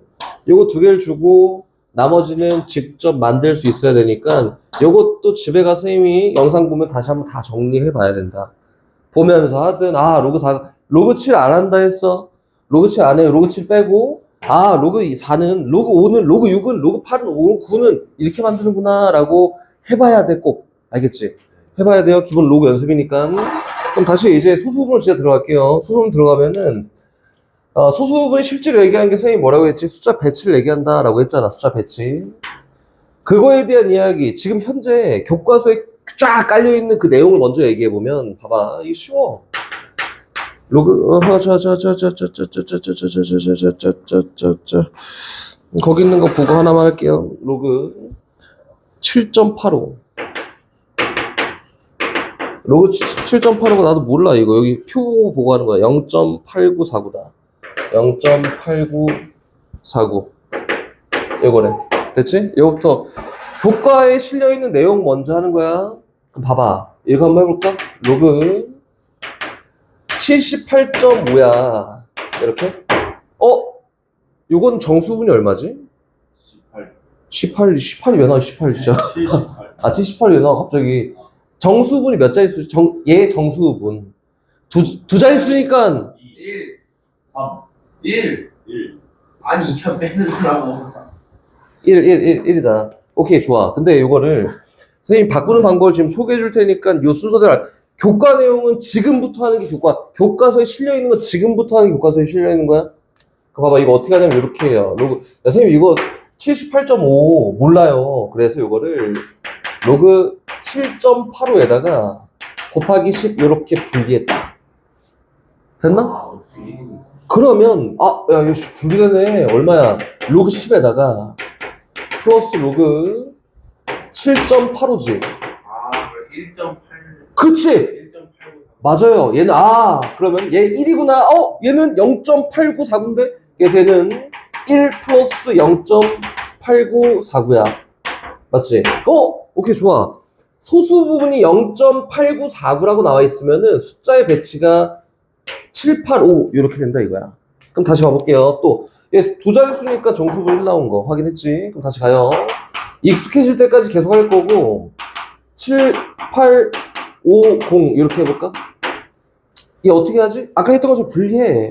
요거 두 개를 주고 나머지는 직접 만들 수 있어야 되니까 요것도 집에 가서 선생님이 영상 보면 다시 한번 다 정리해 봐야 된다. 보면서 하든 로그 4 로그 7 안 한다 했어. 로그 7 안 해요. 로그 7 빼고 로그 4는 로그 5는 로그 6은 로그 8은 로그 9는 이렇게 만드는구나 라고 해봐야 돼. 꼭 알겠지? 해봐야 돼요. 기본 로그 연습이니까. 그럼 다시 이제 소수분을 진짜 들어갈게요. 소수분 들어가면은 소수분이 실제로 얘기하는 게 선생님이 뭐라고 했지? 숫자 배치를 얘기한다 라고 했잖아. 숫자 배치. 그거에 대한 이야기. 지금 현재 교과서에 쫙 깔려있는 그 내용을 먼저 얘기해보면 봐봐. 이게 쉬워. 로그 거기 있는 거 보고 하나만 할게요. 로그 7.85 로그 7.85가 나도 몰라. 이거 여기 표 보고 하는 거야. 0.8949다 0.8949 이거래. 됐지? 이거부터 교과에 실려있는 내용 먼저 하는 거야. 그럼 봐봐. 이거 한번 해볼까? 로그 78.5야. 이렇게? 요건 정수분이 얼마지? 18이 왜 나와, 18 진짜. 78. 아, 78이 왜 나와, 갑자기. 정수분이 몇 자릿수지? 얘 정수분. 두 자릿수니까 1 3. 1 1. 아니 2편 빼는 거라고 1이다. 오케이, 좋아. 근데 이거를 선생님 바꾸는 방법을 지금 소개해 줄 테니까 요 순서대로 교과 내용은 지금부터 하는 게 교과서에 실려 있는 건 지금부터 하는 게 교과서에 실려 있는 거야? 그 봐봐, 이거 어떻게 하냐면 이렇게 해요. 로그, 야, 선생님 이거 78.5 몰라요. 그래서 이거를 로그 7.85에다가 곱하기 10 이렇게 분리했다. 됐나? 아, 그러면 야 이거 분리되네. 얼마야? 로그 10에다가 플러스 로그 7.85지. 아 1.8 그치? 1.89 맞아요. 얘는 그러면 얘 1이구나. 얘는 0.894인데 얘는 1 플러스 0.8949야. 맞지? 오케이, 좋아. 소수 부분이 0.8949라고 나와 있으면은 숫자의 배치가 785 이렇게 된다 이거야. 그럼 다시 봐볼게요. 또 얘 두 자릿수니까 정수분 1 나온 거 확인했지? 그럼 다시 가요. 익숙해질 때까지 계속 할 거고 7, 8, 5, 0 이렇게 해볼까? 얘 어떻게 하지? 아까 했던 것처럼 분리해.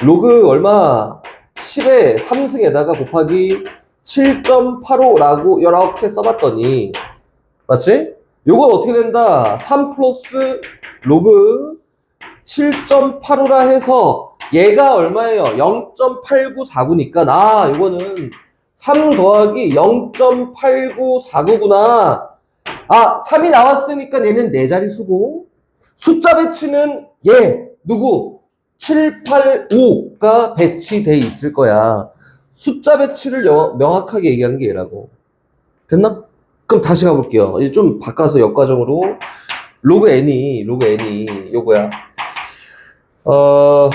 로그 얼마? 10에 3승에다가 곱하기 7.85라고 이렇게 써봤더니 맞지? 요건 어떻게 된다? 3 플러스 로그 7.85라 해서 얘가 얼마예요? 0.8949니까 요거는 3 더하기 0.8949구나. 3이 나왔으니까 얘는 4자릿수고 숫자 배치는 얘 누구? 785가 배치돼 있을 거야. 숫자 배치를 명확하게 얘기하는 게 얘라고. 됐나? 그럼 다시 가볼게요. 이제 좀 바꿔서 역과정으로 로그 n이 요거야. 5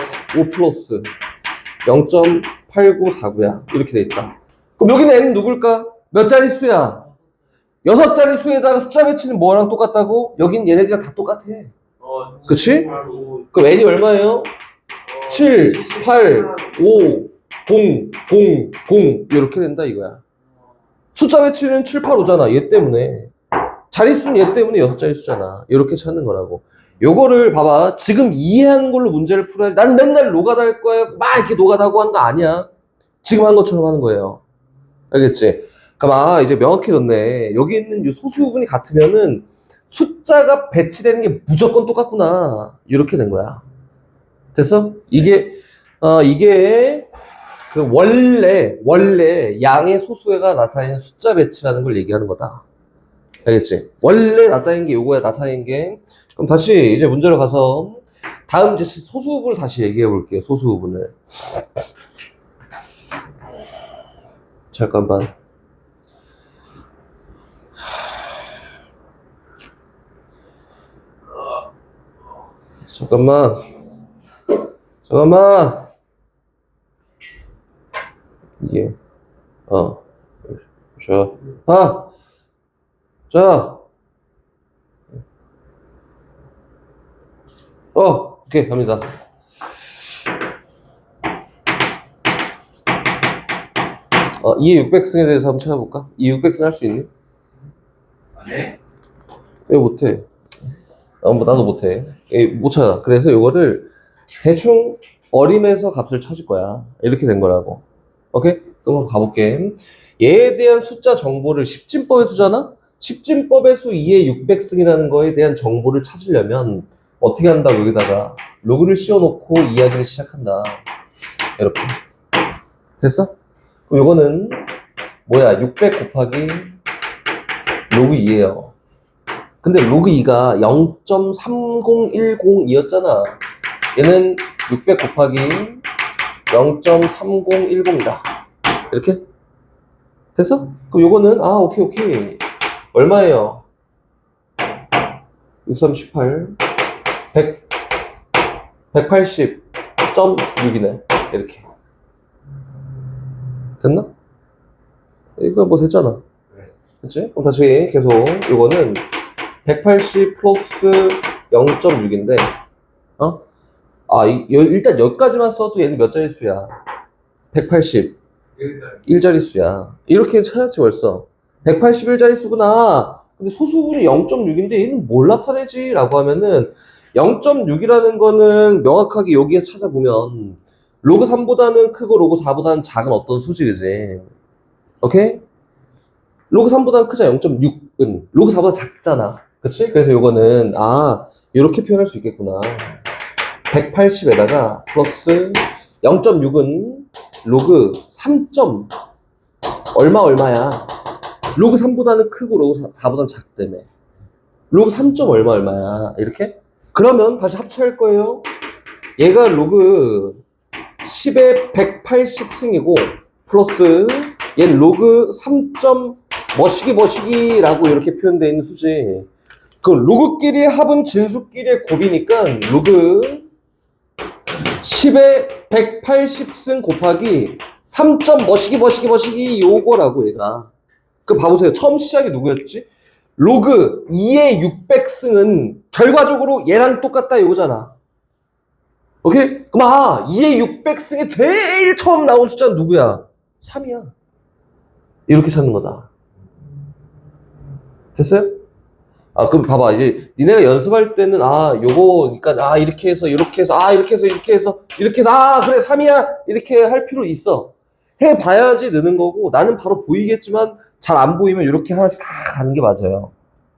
플러스 0.8949야. 이렇게 돼 있다. 그럼 여기는 n은 누굴까? 몇 자릿수야? 6자릿수에다가 숫자 배치는 뭐랑 똑같다고? 여긴 얘네들이랑 다 똑같아. 그치? 그럼 n이 얼마예요? 7, 8, 5, 0, 0, 0 이렇게 된다 이거야. 숫자 배치는 7, 8, 5잖아. 얘 때문에. 자릿수는 얘 때문에 6자릿수잖아. 이렇게 찾는 거라고. 요거를 봐봐. 지금 이해하는 걸로 문제를 풀어야지. 난 맨날 노가다 할 거야. 막 이렇게 노가다고 하는 거 아니야. 지금 한 것처럼 하는 거예요. 알겠지? 그럼 이제 명확해졌네. 여기 있는 이 소수분이 같으면은 숫자가 배치되는 게 무조건 똑같구나. 이렇게 된 거야. 됐어? 이게 그 원래 양의 소수가 나타내는 숫자 배치라는 걸 얘기하는 거다. 알겠지? 원래 나타낸 게 요거야, 나타낸 게. 그럼 다시 이제 문제로 가서 다음 이제 소수분을 다시 얘기해 볼게요. 소수분을. 잠깐만. 잠깐만. 이게, 오케이, 갑니다. 이 600승에 대해서 한번 찾아볼까? 이 600승 할 수 있니? 네? 왜 못해? 나도 못해. 못 찾아. 그래서 이거를 대충 어림에서 값을 찾을 거야. 이렇게 된 거라고. 오케이? 그럼 한번 가볼게. 얘에 대한 숫자 정보를 십진법의 수잖아? 십진법의 수 2의 600승이라는 거에 대한 정보를 찾으려면 어떻게 한다고 여기다가 로그를 씌워놓고 이야기를 시작한다. 이렇게. 됐어? 그럼 요거는 뭐야? 600 곱하기 로그 2예요. 근데 로그 2가 0.3010이었잖아. 얘는 600 곱하기 0.3010이다. 이렇게? 됐어? 그럼 요거는 오케이. 얼마예요? 6, 3, 18 180.6이네. 이렇게. 됐나? 이거 뭐 됐잖아. 그치? 그럼 다시 계속 요거는 180 플러스 0.6인데 일단 여기까지만 써도 얘는 몇 자릿수야? 180 1자릿수야. 이렇게 찾았지 벌써. 181자릿수구나. 근데 소수분이 0.6인데 얘는 뭘 나타내지? 라고 하면은 0.6이라는 거는 명확하게 여기에서 찾아보면 로그 3보다는 크고 로그 4보다는 작은 어떤 수지, 그지? 오케이? 로그 3보다는 크자 0.6은 로그 4보다 작잖아. 그치? 그래서 요거는 이렇게 표현할 수 있겠구나. 180에다가 플러스 0.6은 로그 3. 얼마야? 로그 3보다는 크고 로그 4보다는 작다며. 로그 3. 얼마야? 이렇게? 그러면 다시 합체할 거예요. 얘가 로그 10의 180승이고 플러스 얘는 로그 3. 머시기라고 이렇게 표현되어 있는 수지. 그 로그끼리의 합은 진수끼리의 곱이니까 로그 10의 180승 곱하기 3. 머시기 요거라고 얘가. 그 봐보세요. 처음 시작이 누구였지? 로그 2의 600승은 결과적으로 얘랑 똑같다 이거잖아. 오케이? 그럼 2의 600승에 제일 처음 나온 숫자는 누구야? 3이야. 이렇게 찾는 거다. 됐어요? 그럼 봐봐. 이제 니네가 연습할 때는 요거니까 이렇게 해서 이렇게 해서 이렇게 해서 그래 3이야 이렇게 할 필요 있어. 해봐야지 느는 거고 나는 바로 보이겠지만 잘 안 보이면 이렇게 하나씩 다 가는 게 맞아요.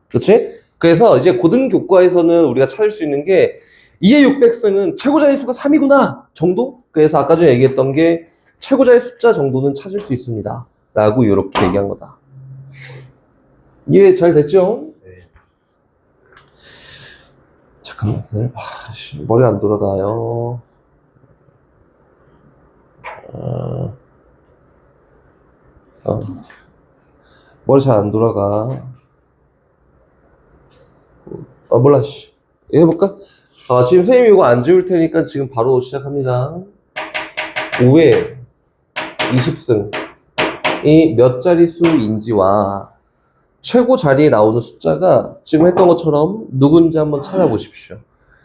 그렇지? 그래서 이제 고등교과에서는 우리가 찾을 수 있는 게 2의 600승은 최고자의 수가 3이구나 정도? 그래서 아까 전에 얘기했던 게 최고자의 숫자 정도는 찾을 수 있습니다. 라고 이렇게 얘기한 거다. 이해 잘 됐죠? 잠깐만, 머리 안 돌아가요. 머리 잘 안 돌아가. 몰라, 해볼까? 지금 선생님이 이거 안 지울 테니까 지금 바로 시작합니다. 5의 20승이 몇 자릿수인지와 최고 자리에 나오는 숫자가 지금 했던 것처럼 누군지 한번 찾아보십시오.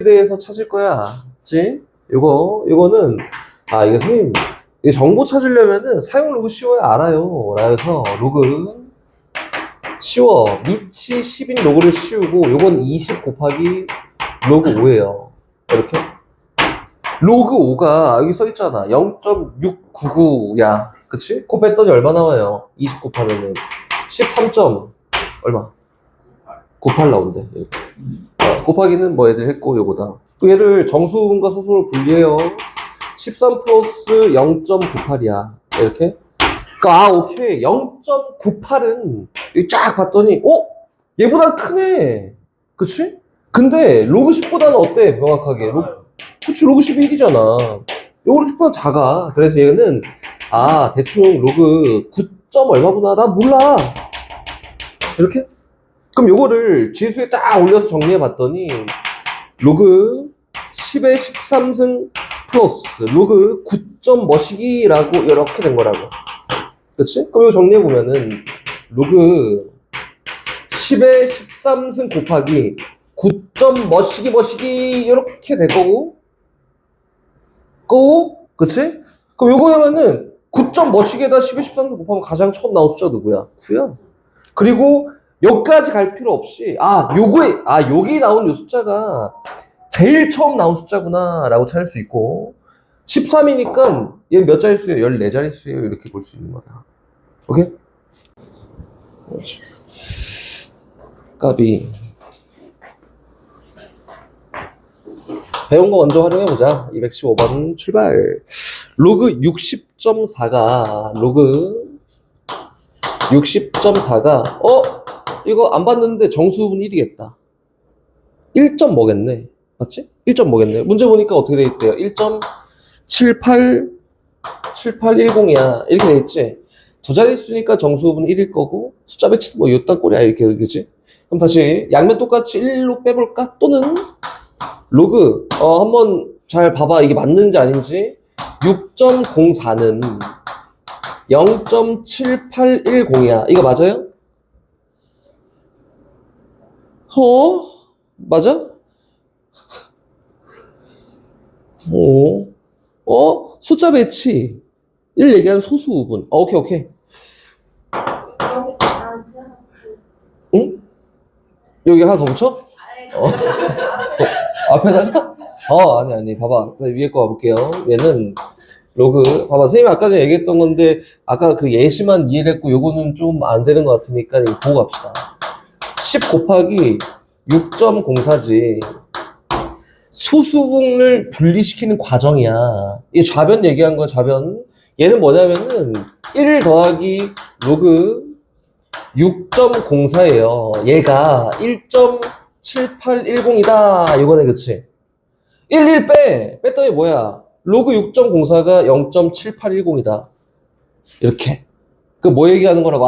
에 대해서 찾을 거야. 그치? 요거는, 이거 선생님, 이 정보 찾으려면은 사용 로그 쉬워야 알아요. 그래서 로그 쉬워. 밑이 10인 로그를 씌우고 요건 20 곱하기 로그 5예요. 이렇게. 로그 5가 여기 써있잖아. 0.699야. 그치? 곱했더니 얼마 나와요? 20 곱하면은 13. 얼마? 98 나온대. 이렇게. 곱하기는 뭐 애들 했고 요거다. 또 얘를 정수분과 소수로 분리해요. 13 플러스 0.98이야. 이렇게. 그러니까 오케이. 0.98은 쫙 봤더니 얘보다 크네. 그치? 근데 로그 10보다는 어때? 명확하게. 그치, 로그 10이 1이잖아. 요거는 10보다 작아. 그래서 얘는 대충 로그 9. 얼마구나. 나 몰라. 이렇게? 그럼 요거를 지수에 딱 올려서 정리해 봤더니 로그 10의 13승 플러스 로그 9. 머시기라고 이렇게 된 거라고. 그치? 그럼 이거 정리해 보면은 로그 10의 13승 곱하기 9. 머시기 이렇게 될 거고 그치? 그럼 요거 하면은 9. 머시기에다 10의 13승 곱하면 가장 처음 나온 숫자가 누구야? 9야. 그리고 여기까지 갈 필요 없이 여기 나온 요 숫자가 제일 처음 나온 숫자구나 라고 찾을 수 있고 13이니까 얘 몇 자릿수예요? 14자릿수예요. 이렇게 볼 수 있는 거다. 오케이? 그렇지. 까비. 배운 거 먼저 활용해보자. 215번 출발. 로그 60.4가 이거 안 봤는데 정수분 1이겠다. 1. 뭐겠네. 맞지? 1. 뭐겠네. 문제 보니까 어떻게 돼 있대요? 1.7810이야. 이렇게 돼 있지? 두 자릿수니까 정수분 1일 거고, 숫자 배치도 뭐 요딴 꼴이야. 이렇게, 그지? 그럼 다시 양면 똑같이 1로 빼볼까? 또는 로그, 한번 잘 봐봐. 이게 맞는지 아닌지. 6.04는 0.7810이야. 이거 맞아요? 맞아? 숫자 배치. 1 얘기하는 소수우분. 오케이, 오케이. 응? 여기 하나 더 붙여? 앞에다가? 아니. 봐봐. 위에 거 가볼게요. 얘는 로그. 봐봐. 선생님이 아까 전에 얘기했던 건데, 아까 그 예시만 이해를 했고, 요거는 좀 안 되는 것 같으니까, 이거 보고 갑시다. 10 곱하기 6.04지. 소수분을 분리시키는 과정이야. 이 좌변 얘기한 거야, 좌변. 얘는 뭐냐면은, 1 더하기 로그 6.04예요. 얘가 1.7810이다. 이거네, 그치? 1 뺐더니 뭐야? 로그 6.04가 0.7810이다. 이렇게. 그 뭐 얘기하는 거라고?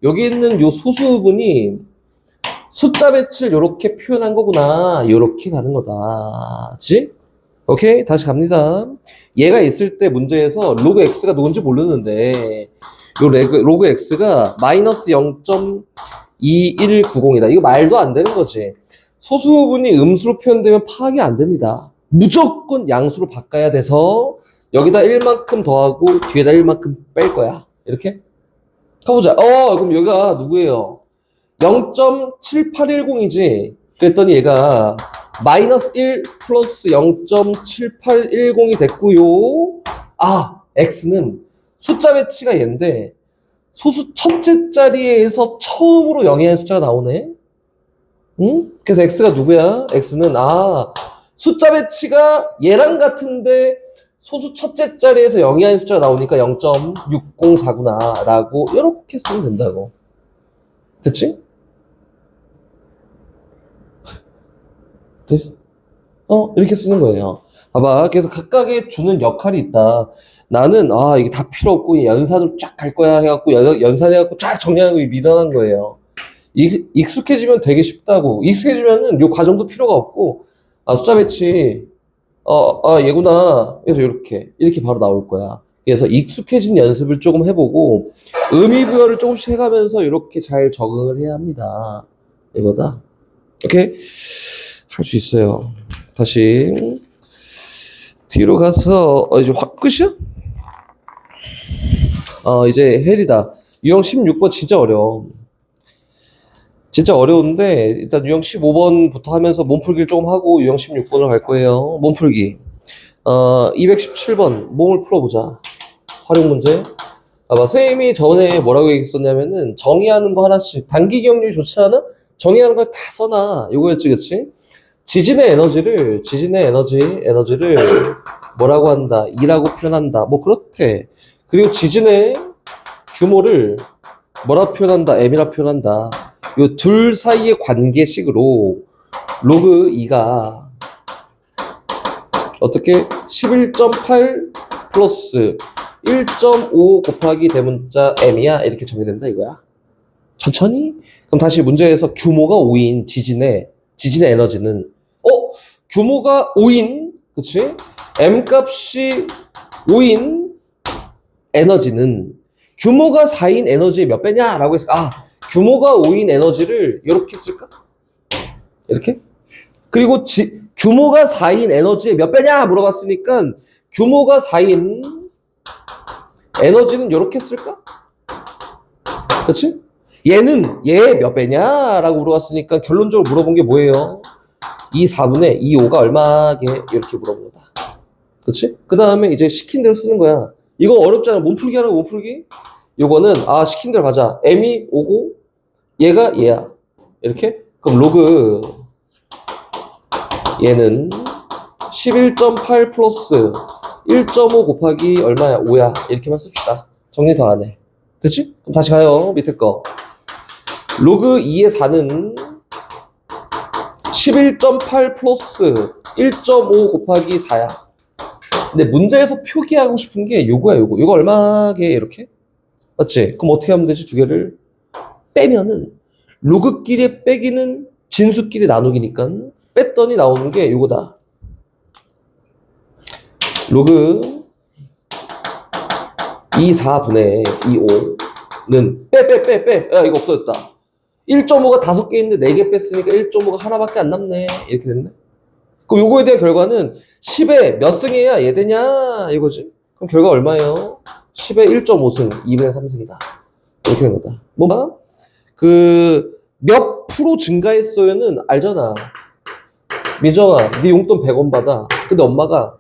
여기 있는 요 소수분이 숫자 배치를 요렇게 표현한 거구나. 요렇게 가는 거다. 그치? 오케이? 다시 갑니다. 얘가 있을 때 문제에서 로그 x가 누군지 모르는데 요 로그 x가 마이너스 0.2190이다. 이거 말도 안 되는 거지. 소수분이 음수로 표현되면 파악이 안 됩니다. 무조건 양수로 바꿔야 돼서 여기다 1만큼 더하고 뒤에다 1만큼 뺄 거야. 이렇게? 가보자. 그럼 여기가 누구예요? 0.7810이지. 그랬더니 얘가 마이너스 1 플러스 0.7810이 됐고요. x는 숫자 배치가 얘인데 소수 첫째 자리에서 처음으로 영이한 숫자가 나오네. 응? 그래서 x가 누구야? x는 숫자 배치가 얘랑 같은데 소수 첫째 자리에서 영이한 숫자가 나오니까 0.604구나 라고 이렇게 쓰면 된다고. 됐지? 됐어? 이렇게 쓰는 거예요. 봐봐. 그래서 각각의 주는 역할이 있다. 나는 이게 다 필요 없고 연산으로 쫙 갈 거야 해갖고 연산해갖고 쫙 정리하는 거 미련한 거예요. 익숙해지면 되게 쉽다고. 익숙해지면은 요 과정도 필요가 없고 숫자 배치 얘구나. 그래서 이렇게 바로 나올 거야. 그래서 익숙해진 연습을 조금 해보고 의미부여를 조금씩 해가면서 이렇게 잘 적응을 해야 합니다. 이거다. 오케이? 할 수 있어요. 다시 뒤로 가서 이제 끝이야? 이제 헬이다. 유형 16번 진짜 어려워. 진짜 어려운데 일단 유형 15번부터 하면서 몸풀기를 조금 하고 유형 16번으로 갈 거예요. 몸풀기. 217번 몸을 풀어보자. 활용 문제. 선생님이 전에 뭐라고 얘기했었냐면은 정의하는 거 하나씩. 단기 기억력이 좋지 않아? 정의하는 거 다 써놔. 이거였지, 그치? 지진의 에너지를 뭐라고 한다? E라고 표현한다. 뭐 그렇대. 그리고 지진의 규모를 뭐라 표현한다? M이라 표현한다. 요 둘 사이의 관계식으로 로그 2가 어떻게 11.8 플러스 1.5 곱하기 대문자 m이야 이렇게 정의된다 이거야. 천천히. 그럼 다시 문제에서 규모가 5인 지진의 에너지는 규모가 5인 그치? m 값이 5인 에너지는 규모가 4인 에너지의 몇 배냐 라고 해서 규모가 5인 에너지를 이렇게 쓸까? 이렇게? 그리고 규모가 4인 에너지의 몇 배냐 물어봤으니까 규모가 4인 에너지는 이렇게 쓸까? 그치? 얘는 얘 몇 배냐 라고 물어봤으니까 결론적으로 물어본 게 뭐예요? 2, 4분의 2, 5가 얼마게 이렇게 물어본 거다. 그치? 그 다음에 이제 시킨 대로 쓰는 거야. 이거 어렵잖아. 몸풀기 하는 거 몸풀기? 요거는 시킨 대로 가자. m이 5고 얘가 얘야. 이렇게? 그럼 로그 얘는 11.8 플러스 1.5 곱하기 얼마야? 5야. 이렇게만 씁시다. 정리 더 안 해. 됐지? 그럼 다시 가요. 밑에 거. 로그 2의 4는 11.8 플러스 1.5 곱하기 4야. 근데 문제에서 표기하고 싶은 게 요거야, 요거. 요거 얼마게? 이렇게? 맞지? 그럼 어떻게 하면 되지? 두 개를 빼면은 로그끼리 빼기는 진수끼리 나누기니까 뺐더니 나오는 게 요거다. 로그 2, 4분의 2, 5는 빼. 야, 이거 없어졌다. 1.5가 5개 있는데 4개 뺐으니까 1.5가 하나밖에 안 남네. 이렇게 됐네. 그럼 요거에 대한 결과는 10에 몇 승해야 얘 되냐? 이거지. 그럼 결과 얼마예요? 10의 1.5승, 2분의 3승이다. 이렇게 된 거다. 뭐가? 몇 프로 증가했어요는 알잖아. 민정아, 네 용돈 100원 받아. 근데 엄마가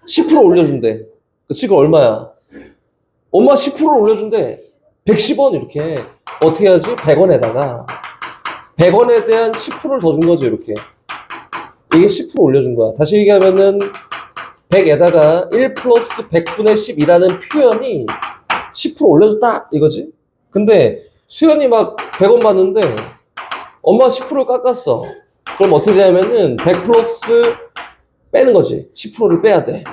10% 올려준대. 그치? 그 얼마야? 엄마 10% 올려준대. 110원 이렇게. 어떻게 해야지? 100원에다가 100원에 대한 10%를 더 준 거지 이렇게. 이게 10% 올려준 거야. 다시 얘기하면은 100에다가 1 플러스 100분의 10이라는 표현이 10% 올려줬다 이거지. 근데 수연이 막 100원 받는데 엄마가 10%를 깎았어. 그럼 어떻게 되냐면은 100 플러스 빼는 거지. 10%를 빼야 돼.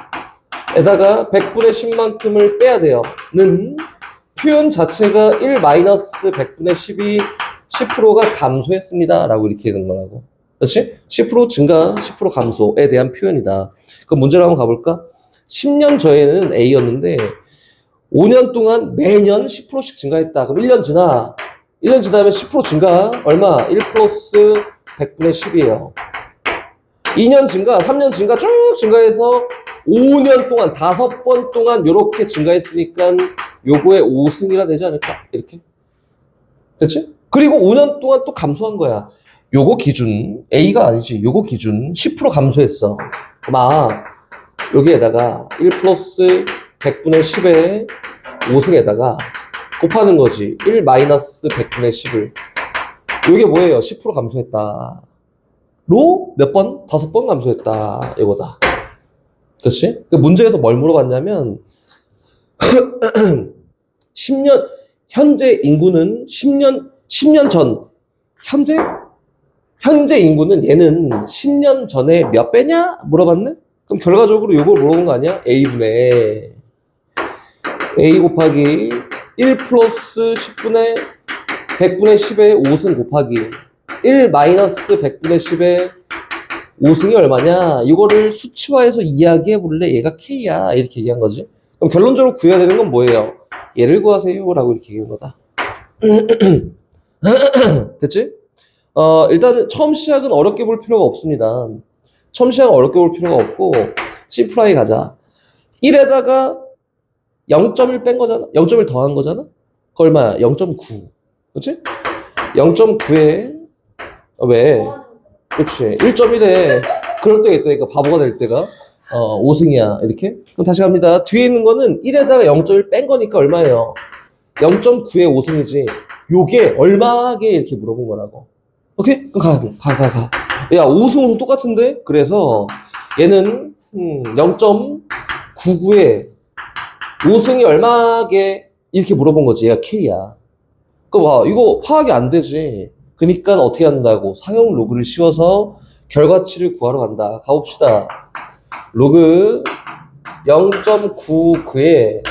에다가 100분의 10만큼을 빼야 돼요. 는 표현 자체가 1 마이너스 100분의 10이 10%가 감소했습니다. 라고 이렇게 된 거라고. 그렇지? 10% 증가, 10% 감소에 대한 표현이다. 그럼 문제를 한번 가볼까? 10년 전에는 A였는데 5년 동안 매년 10%씩 증가했다. 그럼 1년 지나면 10% 증가. 얼마? 1 플러스 100분의 10이에요. 2년 증가, 3년 증가 쭉 증가해서 5년 동안 5번 동안 이렇게 증가했으니까 요거의 5승이라 되지 않을까? 이렇게. 됐지? 그리고 5년 동안 또 감소한 거야. 요거 기준, A가 아니지. 요거 기준 10% 감소했어. 막 여기에다가 1 플러스 100분의 10에 5승에다가 곱하는 거지. 1 마이너스 100분의 10을. 요게 뭐예요? 10% 감소했다. 로 몇 번? 5번 감소했다. 이거다. 그렇지? 문제에서 뭘 물어봤냐면 10년 현재 인구는 10년 전 현재 인구는 얘는 10년 전에 몇 배냐? 물어봤네? 그럼 결과적으로 요거 물어본 거 아니야? A분의 A 곱하기 1 플러스 10분의 100분의 10의 5승 곱하기 1 마이너스 100분의 10의 5승이 얼마냐? 이거를 수치화해서 이야기해 볼래? 얘가 K야. 이렇게 얘기한 거지. 그럼 결론적으로 구해야 되는 건 뭐예요? 얘를 구하세요. 라고 이렇게 얘기한 거다. 됐지? 일단은 처음 시작은 어렵게 볼 필요가 없습니다. 처음 시작은 어렵게 볼 필요가 없고 심플하게 가자. 1에다가 0.1 뺀 거잖아. 0.1 더한 거잖아. 그 얼마야? 0.9. 그렇지? 0.9에 왜? 그렇지. 1.1에 그럴 때가 있다니까. 바보가 될 때가 5승이야. 이렇게. 그럼 다시 갑니다. 뒤에 있는 거는 1에다가 0.1 뺀 거니까 얼마예요? 0.9에 5승이지. 요게 얼마게 이렇게 물어본 거라고. 오케이? 그럼 가. 야, 5승 똑같은데? 그래서 얘는 0.99에 5승이 얼마게 이렇게 물어본 거지. 얘가 K야. 그럼 봐, 이거 파악이 안 되지. 그러니까 어떻게 한다고? 상용 로그를 씌워서 결과치를 구하러 간다. 가봅시다. 로그 0.99에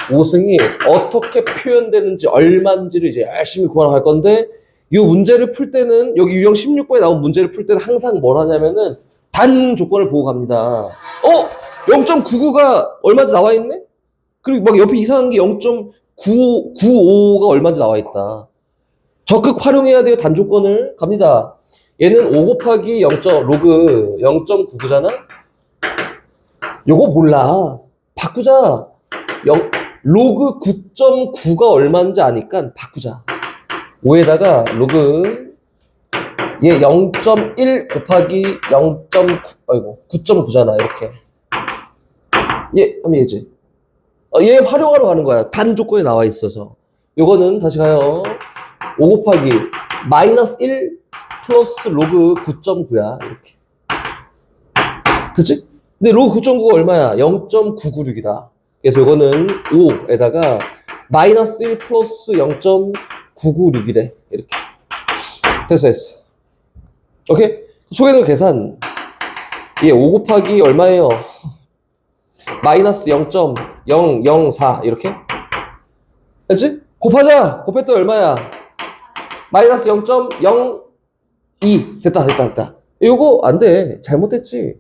5승이 어떻게 표현되는지 얼마인지를 이제 열심히 구하러 갈 건데 이 문제를 풀 때는 여기 유형 16번에 나온 문제를 풀 때는 항상 뭘 하냐면은 단 조건을 보고 갑니다. 0.99가 얼마인지 나와 있네? 그리고 막 옆에 이상한 게 0.95가 얼마인지 나와 있다. 적극 활용해야 돼요. 단 조건을 갑니다. 얘는 5 곱하기 0. 로그 0.99잖아? 요거 몰라. 바꾸자. 로그 9.9가 얼마인지 아니까 바꾸자. 5에다가 로그 얘 0.1 곱하기 0.9 아이고 9.9잖아 이렇게. 얘 하면 얘지. 얘 활용하러 가는 거야. 단 조건에 나와 있어서. 요거는 다시 가요. 5 곱하기 마이너스 1 플러스 로그 9.9야 이렇게. 그치? 근데 로그 9.9가 얼마야? 0.996이다. 그래서 요거는 5에다가 마이너스 1 플러스 0.996이래. 이렇게. 됐어. 오케이? 소개는 계산. 얘 5 곱하기 얼마예요? 마이너스 0.004 이렇게. 됐지? 곱하자. 곱했더니 얼마야? 마이너스 0.02. 됐다. 요거 안 돼. 잘못됐지.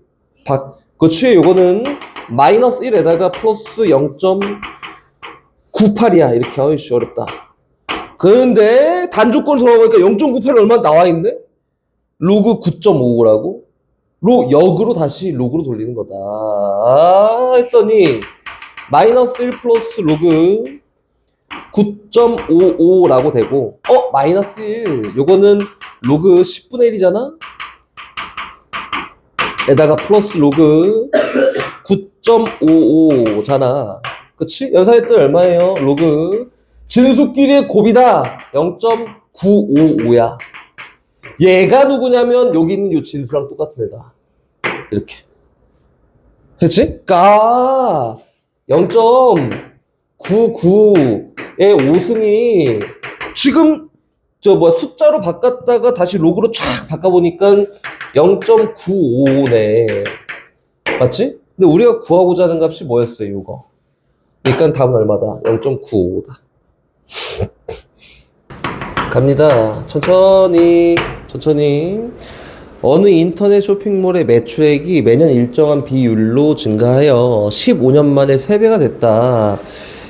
그치? 요거는 마이너스 1에다가 플러스 0.98이야. 이렇게. 어이씨, 어렵다. 근데 단조건 돌아보니까 0.98이 얼마 나와 있네? 로그 9.55라고? 역으로 다시 로그로 돌리는 거다. 했더니 마이너스 1 플러스 로그 9.55라고 되고, 마이너스 1. 요거는 로그 10분의 1이잖아? 에다가 플러스 로그 9.55잖아. 그치? 연산했더니 얼마예요? 로그. 진수끼리의 곱이다. 0.955야. 얘가 누구냐면 여기 있는 요 진수랑 똑같은 애다. 이렇게. 그치? 그니까 0.99의 5승이 지금 숫자로 바꿨다가 다시 로그로 쫙 바꿔보니까 0.955네. 맞지? 근데 우리가 구하고자 하는 값이 뭐였어요, 이거? 그러니까 답은 얼마다? 0.955다. 갑니다. 천천히. 어느 인터넷 쇼핑몰의 매출액이 매년 일정한 비율로 증가하여 15년 만에 3배가 됐다.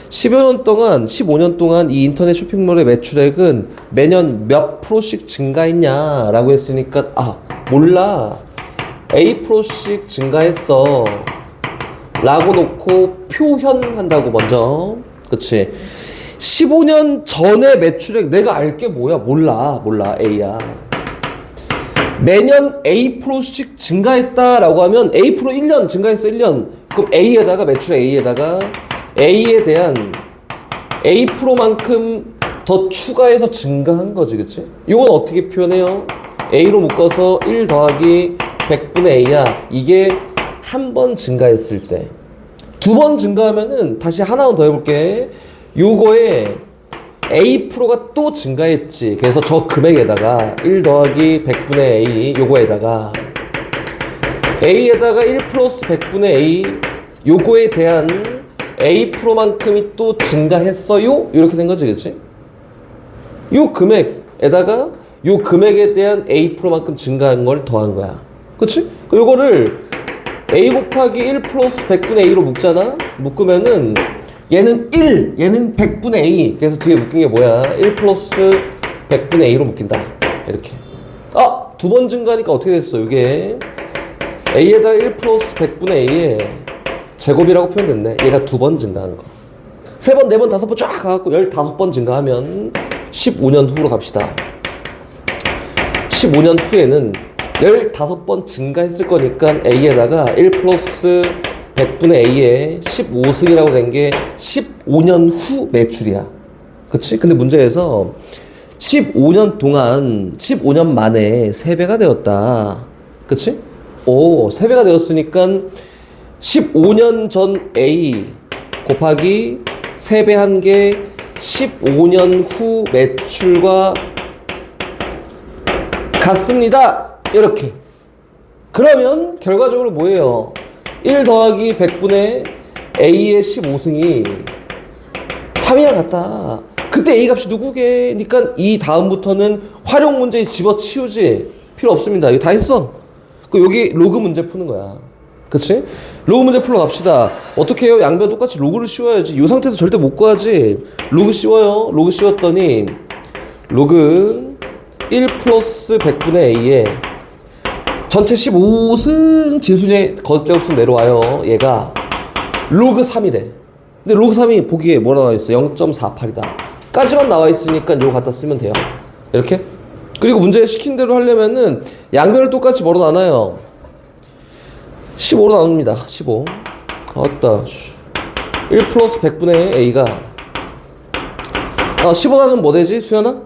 15년 동안 이 인터넷 쇼핑몰의 매출액은 매년 몇 프로씩 증가했냐라고 했으니까, 몰라. A%씩 증가했어. 라고 놓고 표현한다고 먼저. 그치? 15년 전의 매출액 내가 알게 뭐야? 몰라. A야. 매년 A%씩 증가했다라고 하면 A% 1년 증가했어. 1년. 그럼 A에다가 매출액 A에다가 A에 대한 A%만큼 더 추가해서 증가한 거지. 그치? 이건 어떻게 표현해요? A로 묶어서 1 더하기 100분의 A야. 이게 한 번 증가했을 때. 2번 증가하면은 다시 하나만 더 해볼게. 요거에 A%가 또 증가했지. 그래서 저 금액에다가 1 더하기 100분의 A 요거에다가 A에다가 1 플러스 100분의 A 요거에 대한 A%만큼이 또 증가했어요? 이렇게 된 거지, 그치? 요 금액에다가 요 금액에 대한 A%만큼 증가한 걸 더한 거야. 그치? 요거를 A 곱하기 1 플러스 100분의 A로 묶잖아? 묶으면은 얘는 1, 얘는 100분의 A. 그래서 뒤에 묶인 게 뭐야? 1 플러스 100분의 A로 묶인다. 이렇게. 2번 증가하니까 어떻게 됐어? 이게 A에다 1 플러스 100분의 A에 제곱이라고 표현됐네. 얘가 2번 증가한 거. 3번, 4번, 5번 쫙 가갖고 15번 증가하면 15년 후로 갑시다. 15년 후에는 15번 증가했을 거니까 A에다가 1 플러스 100분의 A에 15승이라고 된 게 15년 후 매출이야. 그치? 근데 문제에서 15년 동안, 15년 만에 3배가 되었다. 그치? 3배가 되었으니까 15년 전 A 곱하기 3배 한 게 15년 후 매출과 같습니다. 이렇게. 그러면 결과적으로 뭐예요? 1 더하기 100분의 A의 15승이 3이랑 같다. 그때 A 값이 누구게? 니까 이 다음부터는 활용 문제에 집어치우지. 필요 없습니다. 이거 다 했어. 여기 로그 문제 푸는 거야. 그치? 로그 문제 풀러 갑시다. 어떻게 해요? 양변 똑같이 로그를 씌워야지. 이 상태에서 절대 못 구하지. 로그 씌워요. 로그 씌웠더니 로그 1 플러스 100분의 A에 전체 15승 진순의 거듭제곱수 내려와요. 얘가 로그 3이래. 근데 로그 3이 보기에 뭐라 나와 있어? 0.48이다. 까지만 나와 있으니까 요거 갖다 쓰면 돼요. 이렇게. 그리고 문제 시킨 대로 하려면은 양변을 똑같이 뭐로 나눠요? 15로 나눕니다. 15. 왔다. 1 플러스 100분의 A가 15 나누면 뭐 되지? 수연아?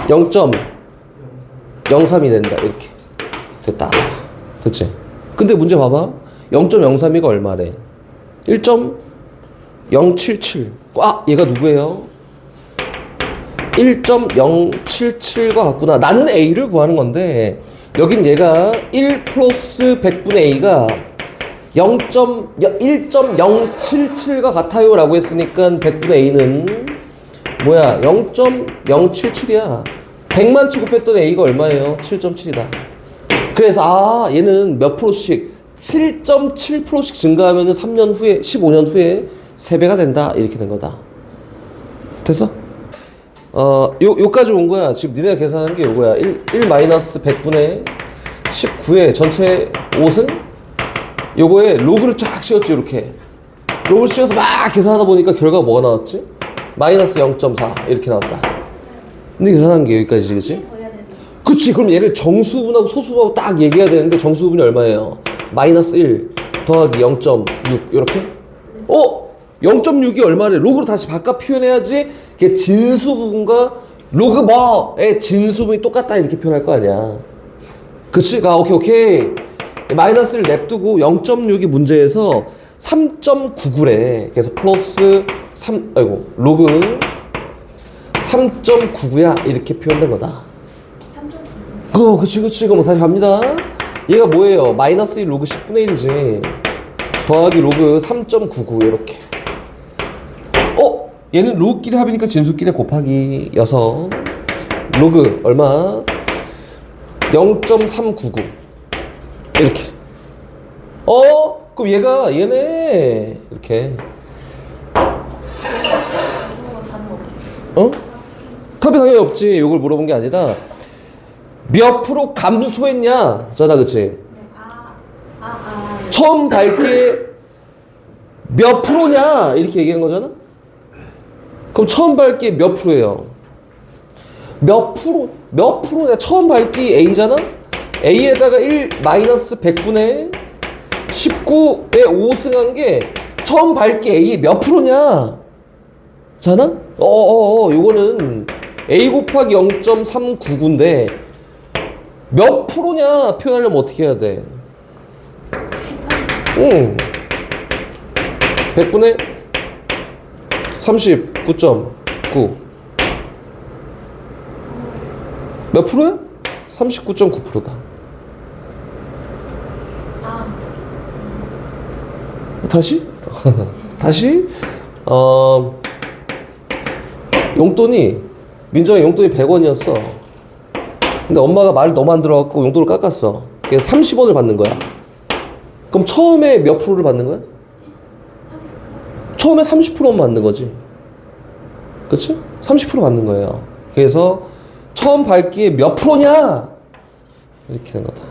0.03이 된다. 이렇게. 됐다. 됐지? 근데 문제 봐봐. 0.03이가 얼마래? 1.077. 얘가 누구예요? 1.077과 같구나. 나는 A를 구하는 건데 여긴 얘가 1 플러스 100분의 A가 1.077과 같아요 라고 했으니까 100분의 A는 뭐야? 0.077이야. 100만 치 곱했던 A가 얼마예요? 7.7이다. 그래서 얘는 몇 프로씩? 7.7%씩 증가하면은 3년 후에, 15년 후에 3배가 된다. 이렇게 된 거다. 됐어? 요까지 온 거야. 지금 니네가 계산한 게 요거야. 1 마이너스 100분의 19의 전체 5승? 요거에 로그를 쫙 씌웠지 이렇게. 로그를 씌워서 막 계산하다 보니까 결과가 뭐가 나왔지? 마이너스 0.4 이렇게 나왔다. 근데 계산한 게 여기까지지, 그치? 더 해야 되는. 그치. 그럼 얘를 정수분하고 소수분하고 딱 얘기해야 되는데 정수분이 얼마예요? 마이너스 1 더하기 0.6 이렇게? 0.6이 얼마래? 로그로 다시 바꿔 표현해야지 이게 진수분과 로그 뭐의 진수분이 똑같다 이렇게 표현할 거 아니야. 그치? 오케이. 마이너스를 냅두고 0.6이 문제에서 3.99래. 그래서 플러스 로그 3.99야 이렇게 표현된 거다. 3.9. 그치. 그럼 다시 갑니다. 얘가 뭐예요? 마이너스 1 로그 10분의 1이지. 더하기 로그 3.99 이렇게. 얘는 로그끼리 합이니까 진수끼리 곱하기 6. 로그 얼마? 0.399 이렇게. 그럼 얘네 이렇게. 답이 당연히 없지. 이걸 물어본 게 아니라 몇 프로 감소했냐 잖아, 그치? 네. 처음 밝기에 몇 프로냐 이렇게 얘기한 거잖아. 그럼 처음 밝기에 몇 프로예요? 몇 프로냐? 처음 밝기 A잖아? A에다가 1 마이너스 100분의 19에 5승한 게 처음 밝기 A의 몇 프로냐? 잖아? 요거는 A 곱하기 0.399인데 몇 프로냐 표현하려면 어떻게 해야 돼? 100분의 39.9 몇 프로야? 39.9%다. 다시? 민정이 용돈이 100원이었어. 근데 엄마가 말을 너무 안 들어갖고 용돈을 깎았어. 그래서 30원을 받는 거야. 그럼 처음에 몇 프로를 받는 거야? 처음에 30%만 받는 거지. 그치? 30% 받는 거예요. 그래서 처음 밝기에 몇 프로냐? 이렇게 된 거다.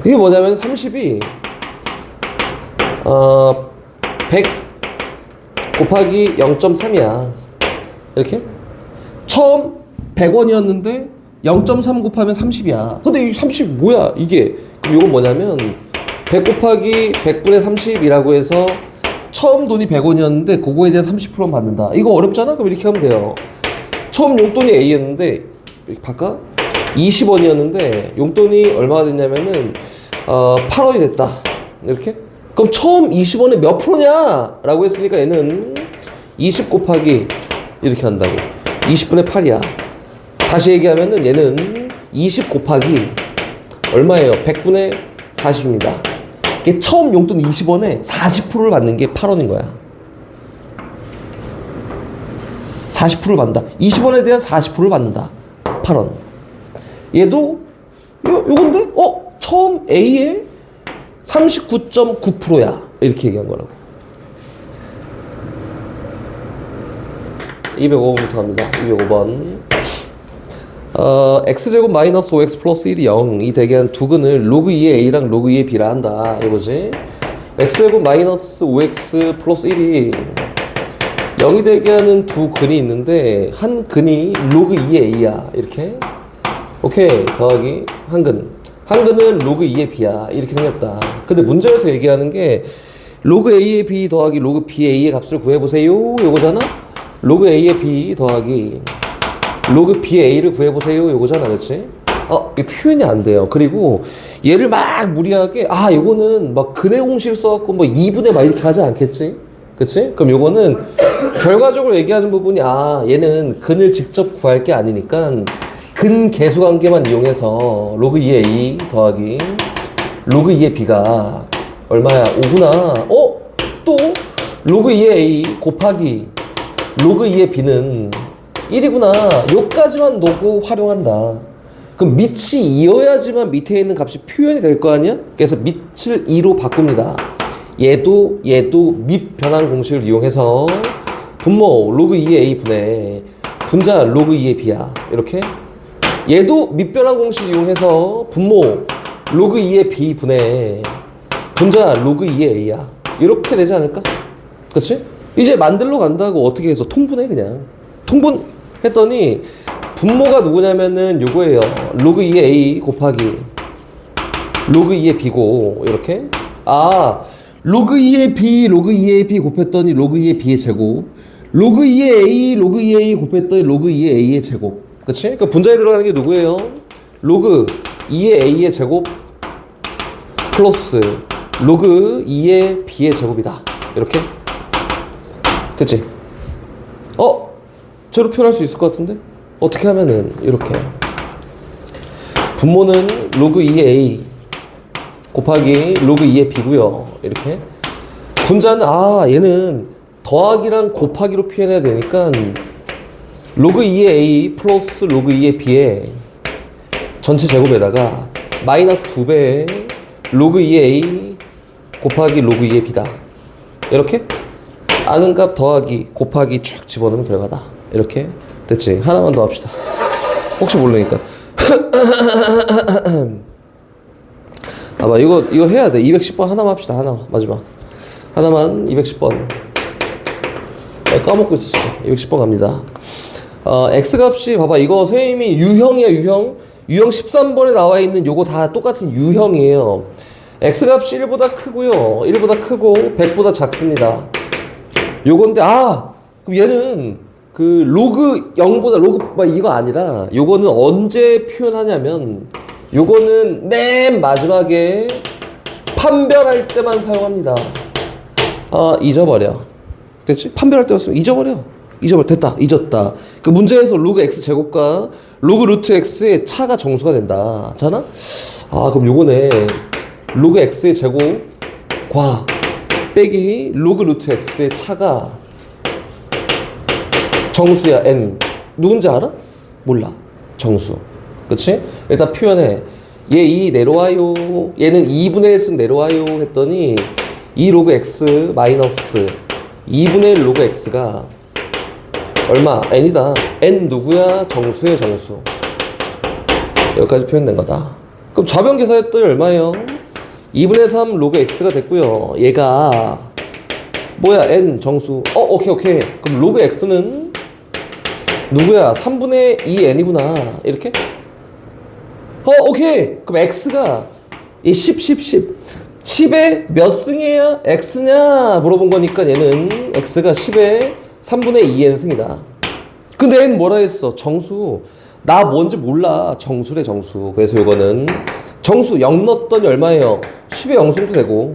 이게 뭐냐면 30이 100 곱하기 0.3이야. 이렇게? 처음 100원이었는데 0.3 곱하면 30이야. 근데 이 30 뭐야? 이게. 그럼 이건 뭐냐면 100 곱하기 100분의 30이라고 해서 처음 돈이 100원이었는데 그거에 대한 30%만 받는다. 이거 어렵잖아? 그럼 이렇게 하면 돼요. 처음 용돈이 A였는데 이렇게 바꿔? 20원이었는데 용돈이 얼마가 됐냐면은 8원이 됐다. 이렇게? 그럼 처음 20원에 몇 프로냐? 라고 했으니까 얘는 20 곱하기 이렇게 한다고. 20분의 8이야. 다시 얘기하면은 얘는 20 곱하기 얼마예요? 100분의 40입니다. 이게 처음 용돈 20원에 40%를 받는 게 8원인 거야. 40%를 받는다. 20원에 대한 40%를 받는다. 8원. 얘도 요건데? 처음 A에 39.9%야. 이렇게 얘기한 거라고. 205번부터 갑니다. 205번. x제곱 마이너스 5x 플러스 1이 0. 이 대개한 두 근을 로그 2의 a랑 로그 2의 b라 한다. 이거지. x제곱 마이너스 5x 플러스 1이 0이 대개하는 두 근이 있는데 한 근이 로그 2의 a야. 이렇게. 오케이. 더하기 한 근. 한 근은 로그 2의 b야. 이렇게 생겼다. 근데 문제에서 얘기하는 게 로그 a의 b 더하기 로그 b의 a의 값을 구해보세요. 요거잖아. 로그 a의 b 더하기 로그 b의 a를 구해보세요. 요거잖아. 그치? 이 표현이 안 돼요. 그리고 얘를 막 무리하게 요거는 막 근의 공식을 써갖고 뭐 2분의 막 이렇게 하지 않겠지? 그치? 그럼 요거는 결과적으로 얘기하는 부분이 얘는 근을 직접 구할 게 아니니까 근 계수 관계만 이용해서 로그 2의 a 더하기 로그 2의 b가 얼마야? 5구나. 또 로그 2의 a 곱하기 로그 2의 b는 1이구나. 요까지만 놓고 활용한다. 그럼 밑이 2여야지만 밑에 있는 값이 표현이 될 거 아니야? 그래서 밑을 2로 바꿉니다. 얘도 밑 변환 공식을 이용해서 분모 로그 2의 a 분의 분자 로그 2의 b야. 이렇게 얘도 밑변환 공식 이용해서 분모 로그 2의 b 분의 분자 로그 2의 a야. 이렇게 되지 않을까? 그치? 이제 만들러 간다고 어떻게 해서 통분해 그냥. 통분했더니 분모가 누구냐면은 요거예요. 로그 2의 a 곱하기 로그 2의 b고 이렇게. 아, 로그 2의 b 로그 2의 b 곱했더니 로그 2의 b의 제곱. 로그 2의 a 로그 2의 a 곱했더니 로그 2의 a의 제곱. 그치? 그러니까 분자에 들어가는 게 누구예요? 로그 2의 a의 제곱 플러스 로그 2의 b의 제곱이다. 이렇게. 됐지? 제로 표현할 수 있을 것 같은데? 어떻게 하면은 이렇게. 분모는 로그 2의 a 곱하기 로그 2의 b고요. 이렇게. 분자는 얘는 더하기랑 곱하기로 표현해야 되니까 로그 2의 a 플러스 로그 2의 b의 전체 제곱에다가 마이너스 2배의 로그 2의 a 곱하기 로그 2의 b다. 이렇게 아는 값 더하기 곱하기 쭉 집어넣으면 결과다. 이렇게 됐지? 하나만 더 합시다. 혹시 모르니까. 봐봐, 이거 해야 돼. 210번 하나만 합시다. 하나 마지막. 하나만 210번. 까먹고 있었어. 210번 갑니다. x 값이 봐봐, 이거 선생님이 유형이야. 유형 13번에 나와 있는 요거 다 똑같은 유형이에요. x 값이 1보다 크고요. 1보다 크고 100보다 작습니다. 요건데 그럼 얘는 그 로그 0보다 로그 이거 아니라 요거는 언제 표현하냐면 요거는 맨 마지막에 판별할 때만 사용합니다. 잊어버려. 됐지? 판별할 때만 쓰면 잊어버려. 됐다. 잊었다. 그 문제에서 로그 x 제곱과 로그 루트 x의 차가 정수가 된다. 잖아? 그럼 요거네. 로그 x의 제곱과 빼기 로그 루트 x의 차가 정수야. n 누군지 알아? 몰라. 정수. 그치? 일단 표현해. 얘 2 내려와요. 얘는 2분의 1씩 내려와요 했더니 2 로그 x 마이너스 2분의 1 로그 x가 얼마? n이다. n 누구야? 정수의 정수. 여기까지 표현된 거다. 그럼 좌변 계산했더니 얼마예요? 2분의 3 로그 x가 됐고요. 얘가 뭐야? n 정수. 오케이. 그럼 로그 x는 누구야? 3분의 2 n이구나. 이렇게? 오케이. 그럼 x가 이 10의 몇 승이에요? x냐? 물어본 거니까 얘는 x가 10의 3분의 2n 승이다. 근데 n 뭐라 했어? 정수. 나 뭔지 몰라. 정수래 정수. 그래서 이거는 정수 0 넣었더니 얼마예요? 10의 0승도 되고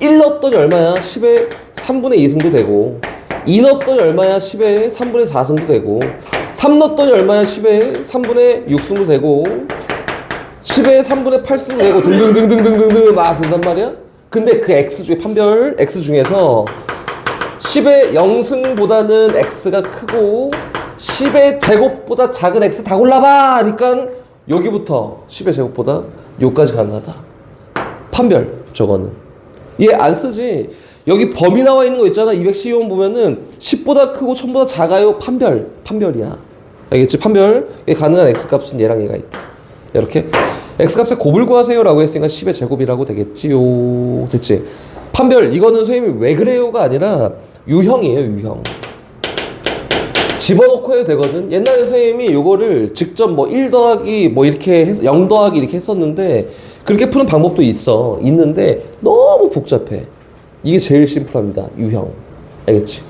1 넣었더니 얼마야? 10의 3분의 2승도 되고 2 넣었더니 얼마야? 10의 3분의 4승도 되고 3 넣었더니 얼마야? 10의 3분의 6승도 되고 10의 3분의 8승도 되고 등등등등등등등 막 된단 말이야? 근데 그 x 중에 판별 x 중에서 10의 0승보다는 x가 크고 10의 제곱보다 작은 x 다 골라봐 하니까 여기부터 10의 제곱보다 여기까지 가능하다. 판별 저거는 얘 안 쓰지. 여기 범위 나와 있는 거 있잖아. 212번 보면은 10보다 크고 1000보다 작아요. 판별이야. 알겠지? 판별. 가능한 x값은 얘랑 얘가 있다. 이렇게 x값의 곱을 구하세요 라고 했으니까 10의 제곱이라고 되겠지요. 됐지? 판별. 이거는 선생님이 왜 그래요가 아니라 유형이에요. 유형. 집어넣고 해도 되거든. 옛날에 선생님이 요거를 직접 1 더하기 이렇게 해서 0 더하기 이렇게 했었는데 그렇게 푸는 방법도 있는데 너무 복잡해. 이게 제일 심플합니다. 유형. 알겠지?